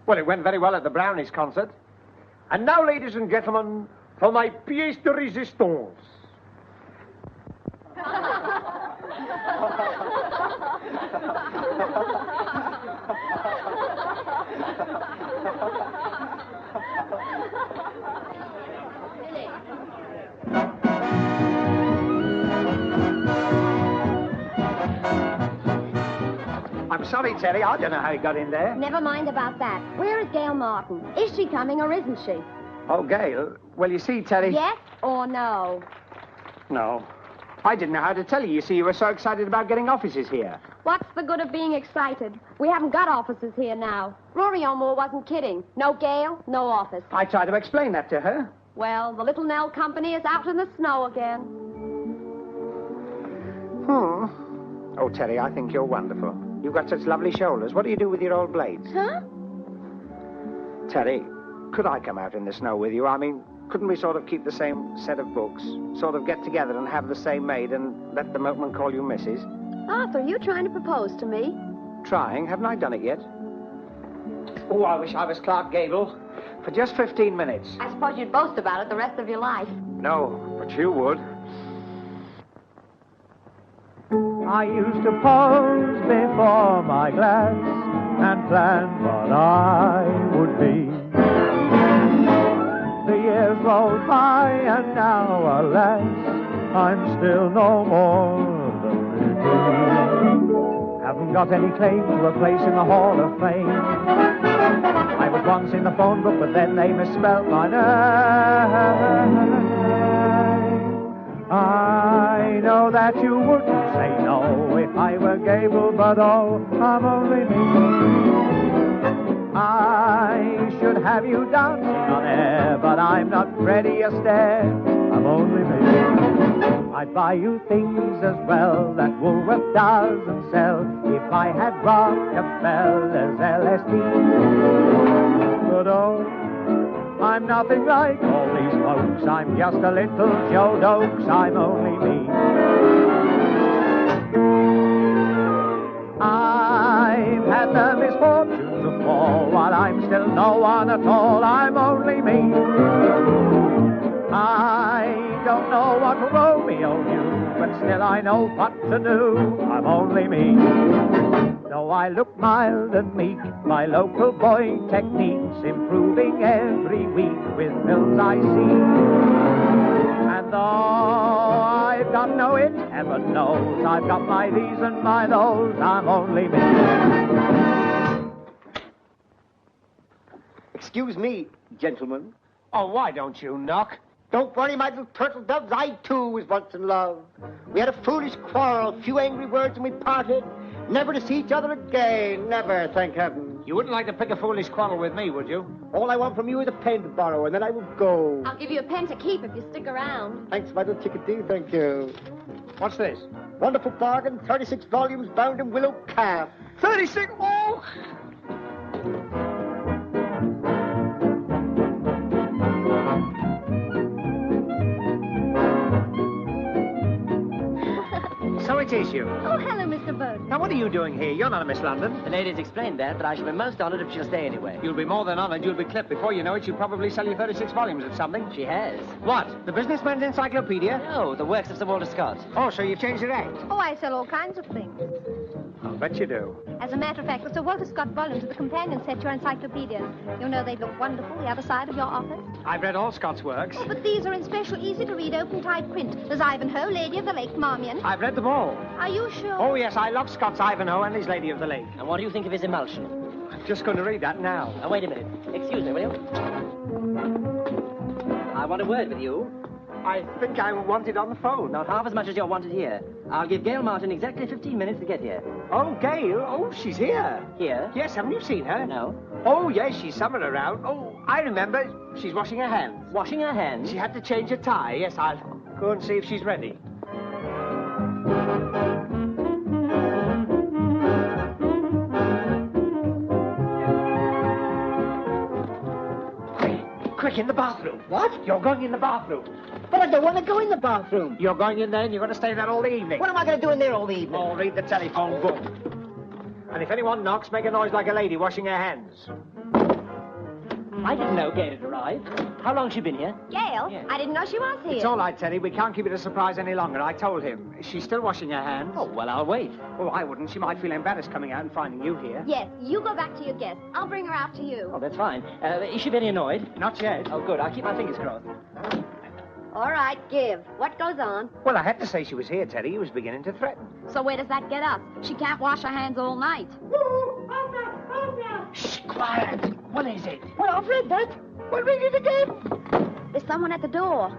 Well, it went very well at the Brownies concert. And now, ladies and gentlemen, for my pièce de résistance. I'm sorry, Terry, I don't know how he got in there. Never mind about that. Where is Gail Martin? Is she coming or isn't she? Oh, Gail. Well, you see, Terry... Yes or no? No. I didn't know how to tell you. You see, you were so excited about getting offices here. What's the good of being excited? We haven't got offices here now. Rory O'More wasn't kidding. No Gail, no office. I tried to explain that to her. Well, the Little Nell Company is out in the snow again. Oh, Terry, I think you're wonderful. You've got such lovely shoulders. What do you do with your old blades? Huh? Terry, could I come out in the snow with you? I mean, couldn't we sort of keep the same set of books? Sort of get together and have the same maid and let the milkman call you Mrs.? Arthur, you trying to propose to me? Trying? Haven't I done it yet? Oh, I wish I was Clark Gable. For just 15 minutes. I suppose you'd boast about it the rest of your life. No, but you would. I used to pose before my glass and plan what I would be. The years rolled by and now, alas, I'm still no more than me. Haven't got any claim to a place in the Hall of Fame. I was once in the phone book, but then they misspelled my name. I know that you wouldn't say no if I were Gable, but oh, I'm only me. I should have you dancing on air, but I'm not Freddie Astaire. I'm only me. I'd buy you things as well that Woolworth doesn't sell if I had Rockefeller's LSD. But oh, I'm nothing like all these folks. I'm just a little Joe Dokes. I'm only me. I've had the misfortune to fall while I'm still no one at all. I'm only me. I don't know what Romeo knew, but still I know what to do. I'm only me. Though I look mild and meek, my local boy techniques improving every week with films I see. And though I've got no it, heaven knows, I've got my these and my those. I'm only me. Excuse me, gentlemen. Oh, why don't you knock? Don't worry, my little turtle doves. I, too, was once in love. We had a foolish quarrel, a few angry words, and we parted. Never to see each other again. Never, thank heaven. You wouldn't like to pick a foolish quarrel with me, would you? All I want from you is a pen to borrow, and then I will go. I'll give you a pen to keep if you stick around. Thanks, my little chickadee, thank you. What's this? Wonderful bargain, 36 volumes bound in willow calf. 36? Oh! So it is you. Oh, hello, Mr. Bowden. Now, what are you doing here? You're not a Miss London. The lady's explained that, but I shall be most honoured if she'll stay anyway. You'll be more than honoured. You'll be clipped. Before you know it, she'll probably sell you 36 volumes of something. She has. What? The Businessman's Encyclopedia? No, the works of Sir Walter Scott. Oh, so you've changed your act? Oh, I sell all kinds of things. I'll bet you do. As a matter of fact, the Sir Walter Scott volumes of the companion set your encyclopedias. You know they look wonderful the other side of your office. I've read all Scott's works. Oh, but these are in special, easy-to-read, open-type print. There's Ivanhoe, Lady of the Lake, Marmion. I've read them all. Are you sure? Oh, yes, I love Scott's Ivanhoe and his Lady of the Lake. And what do you think of his emulsion? I'm just going to read that now. Now, wait a minute. Excuse me, will you? I want a word with you. I think I want it on the phone. Not half as much as you're wanted here. I'll give Gail Martin exactly 15 minutes to get here. Oh, Gail? Oh, she's here. Here? Yes, haven't you seen her? No. Oh, yes, she's somewhere around. Oh, I remember. She's washing her hands. Washing her hands? She had to change her tie. Yes, I'll go and see if she's ready. Quick, in the bathroom. What? You're going in the bathroom. But I don't want to go in the bathroom. You're going in there and you're going to stay there all the evening. What am I going to do in there all the evening? Oh, read the telephone book. And if anyone knocks, make a noise like a lady washing her hands. I didn't know Gail had arrived. How long she been here? Gail? Yeah. I didn't know she was here. It's all right, Teddy. We can't keep it a surprise any longer. I told him. She's still washing her hands. Oh, well, I'll wait. Oh, I wouldn't. She might feel embarrassed coming out and finding you here. Yes, you go back to your guest. I'll bring her out to you. Oh, that's fine. Is she very annoyed? Not yet. Oh, good. I'll keep my fingers crossed. All right, give. What goes on? Well, I had to say she was here, Teddy. He was beginning to threaten. So where does that get us? She can't wash her hands all night. Shh, quiet. What is it? Well, I've read that. Well, read it again. There's someone at the door.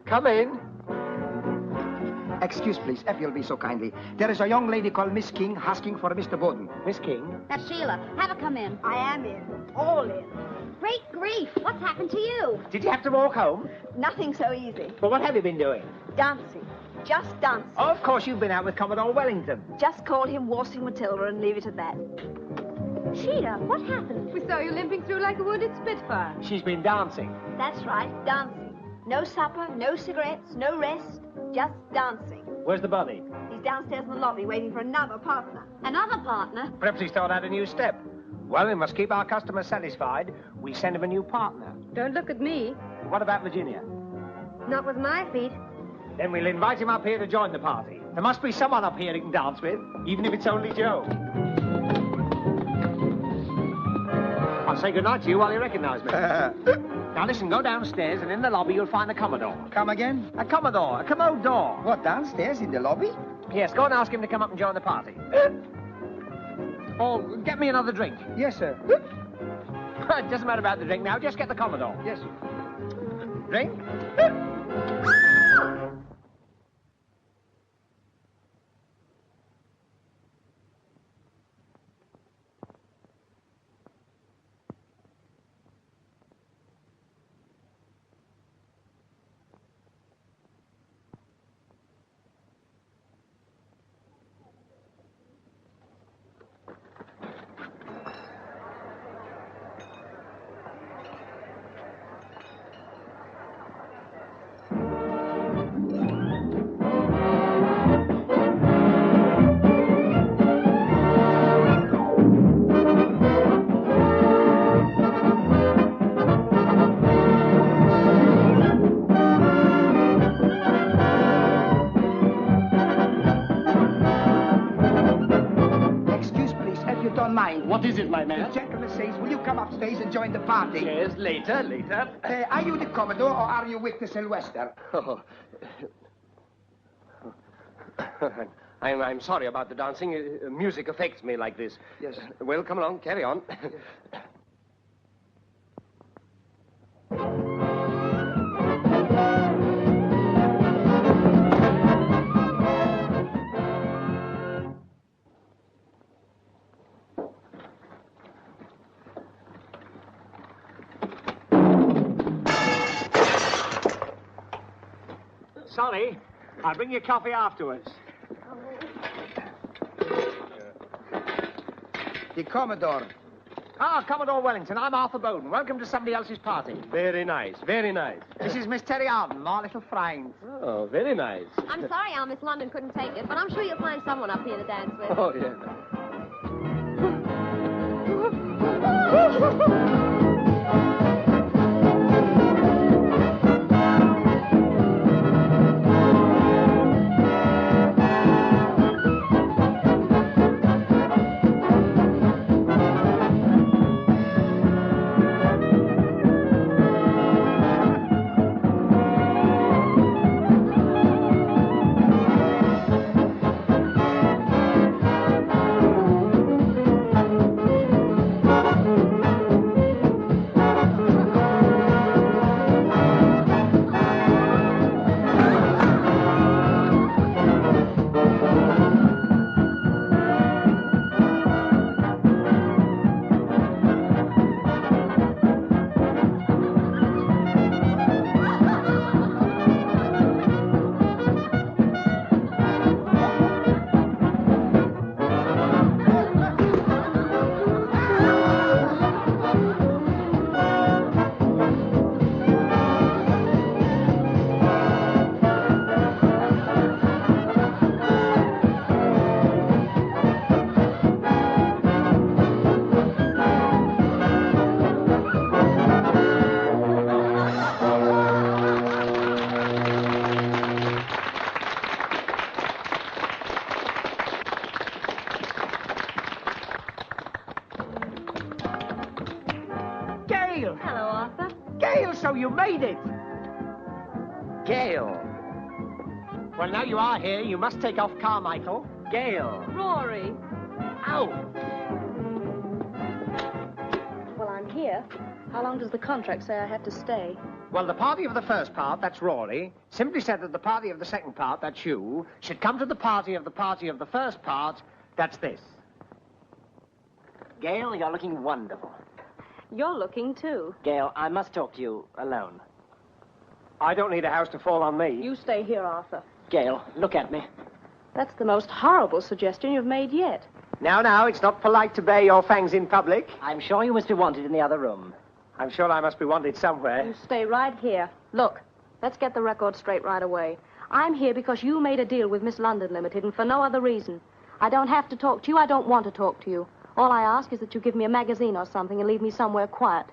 Come in. Excuse, please, if you'll be so kindly. There is a young lady called Miss King asking for Mr. Bowden. Miss King? That's Sheila. Have her come in. I am in. All in. Great grief. What's happened to you? Did you have to walk home? Nothing so easy. Well, what have you been doing? Dancing. Just dancing. Oh, of course, you've been out with Commodore Wellington. Just call him Waltzing Matilda and leave it at that. Sheila, what happened? We saw you limping through like a wounded Spitfire. She's been dancing. That's right, dancing. No supper, no cigarettes, no rest. Just dancing. Where's the body? He's downstairs in the lobby waiting for another partner. Another partner? Perhaps he's thought out a new step. Well, we must keep our customers satisfied. We send him a new partner. Don't look at me. What about Virginia? Not with my feet. Then we'll invite him up here to join the party. There must be someone up here he can dance with, even if it's only Joe. I'll say goodnight to you while you recognize me. Now listen, go downstairs and in the lobby you'll find the Commodore. Come again? A Commodore, a commode door. What, downstairs in the lobby? Yes, go and ask him to come up and join the party. Oh, get me another drink. Yes, sir. It doesn't matter about the drink now, just get the Commodore. Yes, sir. Drink? mind. What is it, my man? The gentleman says, will you come upstairs and join the party? Yes, later. Are you the Commodore or are you with the Sylvester? Oh. I'm sorry about the dancing. Music affects me like this. Yes. Well, come along, carry on. Sorry, I'll bring you coffee afterwards. The Commodore. Ah, Commodore Wellington, I'm Arthur Bowden. Welcome to somebody else's party. Very nice, very nice. This is Miss Terry Arden, my little friend. Oh, very nice. I'm sorry our Miss London couldn't take it, but I'm sure you'll find someone up here to dance with. Oh, yeah. Hello, Arthur. Gail, so you made it. Gail. Well, now you are here, you must take off Carmichael. Gail. Rory. Ow. Well, I'm here. How long does the contract say I have to stay? Well, the party of the first part, that's Rory, simply said that the party of the second part, that's you, should come to the party of the first part, that's this. Gail, you're looking wonderful. You're looking, too. Gail, I must talk to you alone. I don't need a house to fall on me. You stay here, Arthur. Gail, look at me. That's the most horrible suggestion you've made yet. Now, it's not polite to bare your fangs in public. I'm sure you must be wanted in the other room. I'm sure I must be wanted somewhere. You stay right here. Look, let's get the record straight right away. I'm here because you made a deal with Miss London Ltd. and for no other reason. I don't have to talk to you. I don't want to talk to you. All I ask is that you give me a magazine or something and leave me somewhere quiet.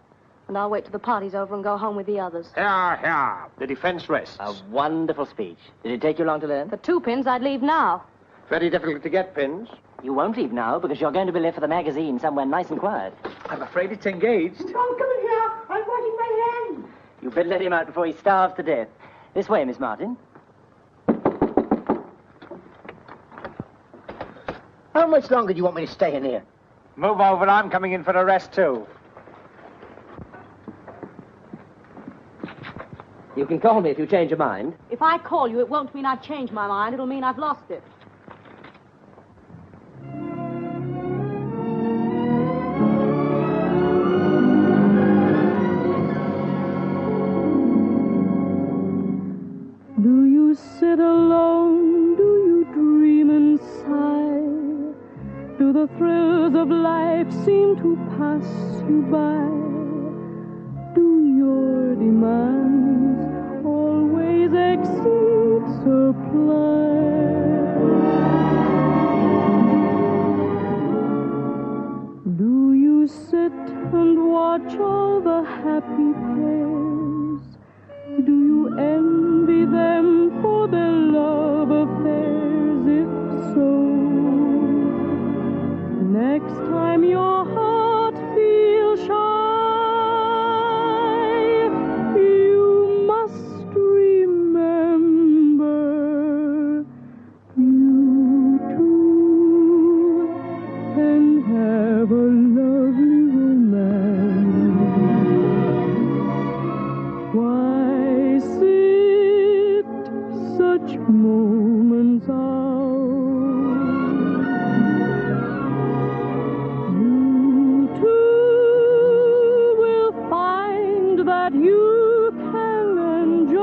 And I'll wait till the party's over and go home with the others. Here. The defense rests. A wonderful speech. Did it take you long to learn? For 2 pins, I'd leave now. Very difficult to get pins. You won't leave now because you're going to be left for the magazine somewhere nice and quiet. I'm afraid it's engaged. Don't come in here. I'm washing my hands. You better let him out before he starves to death. This way, Miss Martin. How much longer do you want me to stay in here? Move over, I'm coming in for a rest, too. You can call me if you change your mind. If I call you, it won't mean I've changed my mind. It'll mean I've lost it. Do you sit alone? Do you dream and sigh? Do the thrills of life seem to pass you by? Do your demands always exceed supply? Do you sit and watch all the happy pairs? Do you envy them for their love affairs? If so, next time your heart feels shy, you must remember you too can have a lovely romance. Why sit such moments out? You too will find that you can enjoy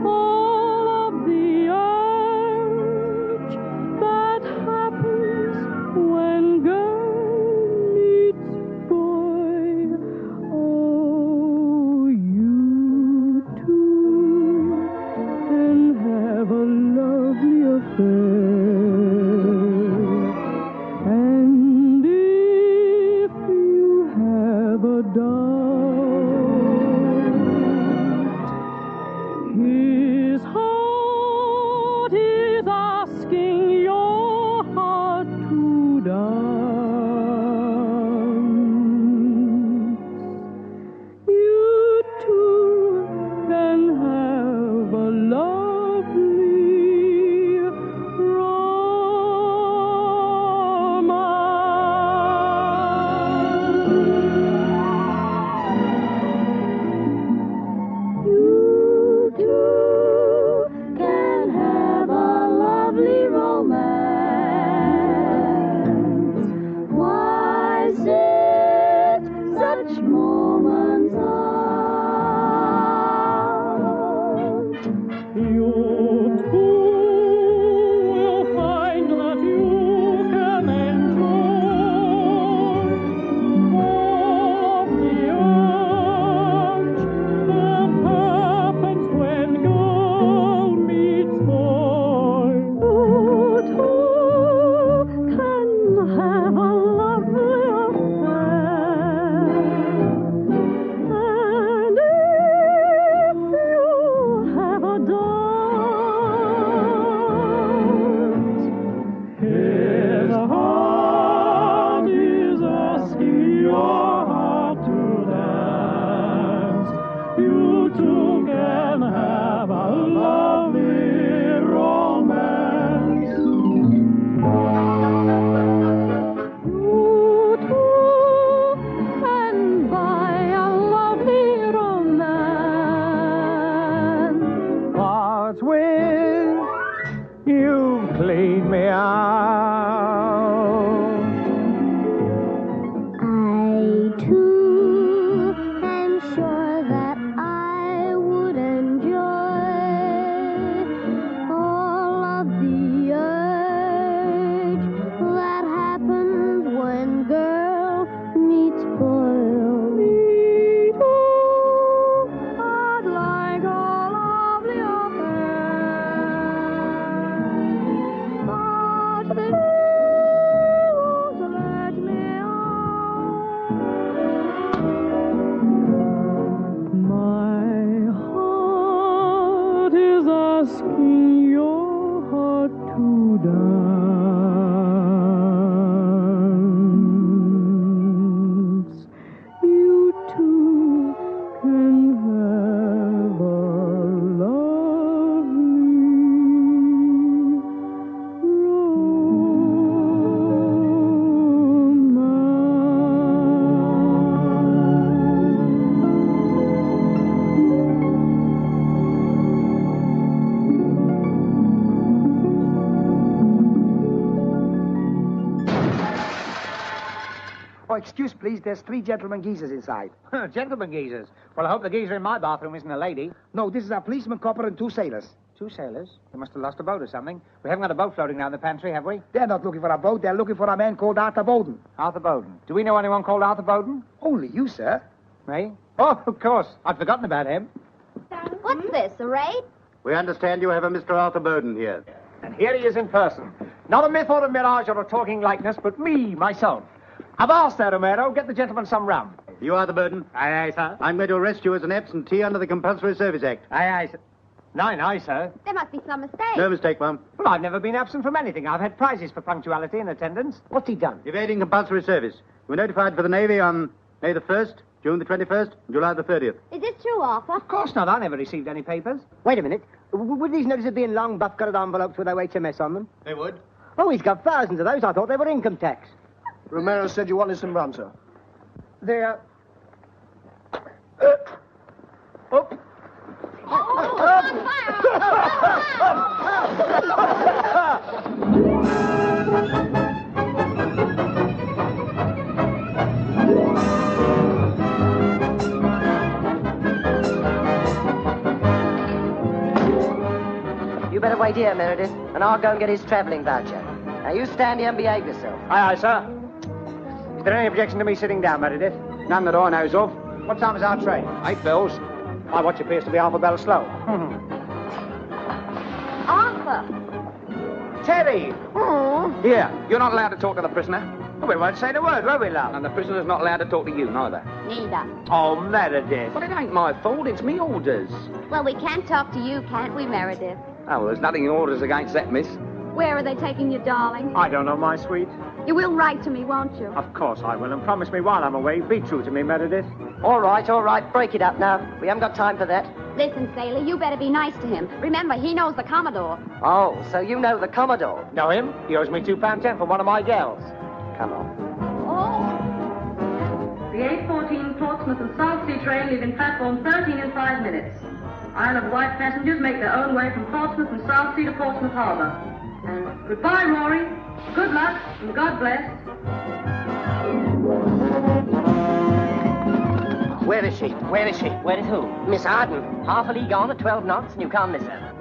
all of the urge that happens when girl meets boy. Oh, you too can have a lovely affair. And if you have a doubt, his heart is asking your heart to dance. You too can have a lovely romance. You too can have a lovely romance. Why sit such moments out? You too will find that you can enjoy all of the urge that happens when girl meets boy. You too can have a lovely affair. And if you have a doubt, his heart is asking your heart to dance. You too can have a lovely romance. You too can buy a lovely romance. What's with you've cleaned me out? I too am sure that I would enjoy all of the urge that happens when girl meets boy. Me too, I'd like a lovely affair, but they won't let me My heart is asking your heart to dance. You too can have a Oh, excuse, please. There's 3 gentlemen geezers inside. Gentlemen geezers. Well, I hope the geezer in my bathroom isn't a lady. No, this is a policeman, copper, and 2 sailors. 2 sailors? They must have lost a boat or something. We haven't got a boat floating down the pantry, have we? They're not looking for a boat. They're looking for a man called Arthur Bowden. Arthur Bowden. Do we know anyone called Arthur Bowden? Only you, sir. Me? Oh, of course. I'd forgotten about him. What's this, a raid? We understand you have a Mr. Arthur Bowden here. And here he is in person. Not a myth or a mirage or a talking likeness, but me, myself. Avast there, Romero. Get the gentleman some rum. You are the Bowden? Aye, aye, sir. I'm going to arrest you as an absentee under the Compulsory Service Act. Aye, aye, sir. Aye, sir. There must be some mistake. No mistake, Mum. Well, I've never been absent from anything. I've had prizes for punctuality and attendance. What's he done? Evading compulsory service. You were notified for the Navy on May the 1st, June the 21st, and July the 30th. Is this true, Arthur? Of course not. I never received any papers. Wait a minute. Would these notices be in long buff-coloured envelopes with HMS on them? They would. Oh, he's got thousands of those. I thought they were income tax. Romero said you wanted some rum, sir. They're... You better wait here, Meredith, and I'll go and get his travelling voucher. Now, you stand here and behave yourself. Aye, sir. Is there any objection to me sitting down, Meredith? None that I knows of. What time is our train? 8 bells. My watch appears to be half a bell slow. Arthur! Terry! Here, you're not allowed to talk to the prisoner. We won't say the word, won't we, love? And the prisoner's not allowed to talk to you, neither. Neither. Oh, Meredith. Well, it ain't my fault. It's me orders. Well, we can talk to you, can't we, Meredith? Oh, well, there's nothing in orders against that, miss. Where are they taking you, darling? I don't know, my sweet. You will write to me, won't you? Of course I will, and promise me while I'm away, be true to me, Meredith. All right. Break it up now. We haven't got time for that. Listen, sailor, you better be nice to him. Remember, he knows the Commodore. Oh, so you know the Commodore? Know him? He owes me £2.10 for one of my gals. Come on. The 8:14 Portsmouth and South Sea train leaving platform 13 in 5 minutes. Isle of Wight passengers make their own way from Portsmouth and South Sea to Portsmouth Harbour. And goodbye, Rory. Good luck, and God bless. Where is she? Where is she? Where is who? Miss Arden. Half a league on at 12 knots, and you can't miss her.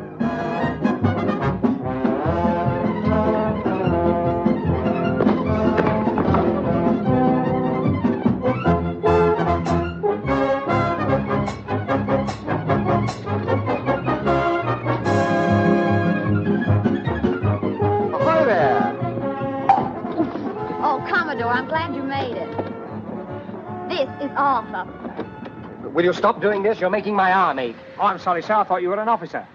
I'm glad you made it. This is Arthur. Will you stop doing this? You're making my arm ache. Oh, I'm sorry, sir. I thought you were an officer.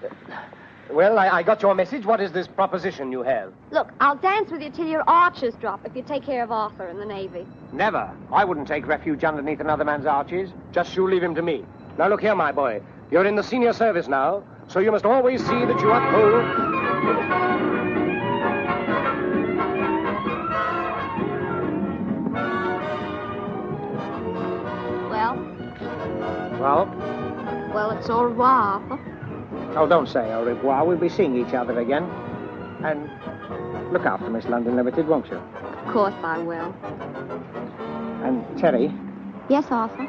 Well, I got your message. What is this proposition you have? Look, I'll dance with you till your arches drop if you take care of Arthur in the Navy. Never. I wouldn't take refuge underneath another man's arches. Just you leave him to me. Now, look here, my boy. You're in the senior service now, so you must always see that you uphold... Well? Well, it's au revoir, Arthur. Oh, don't say au revoir. We'll be seeing each other again. And look after Miss London Ltd, won't you? Of course I will. And Terry? Yes, Arthur?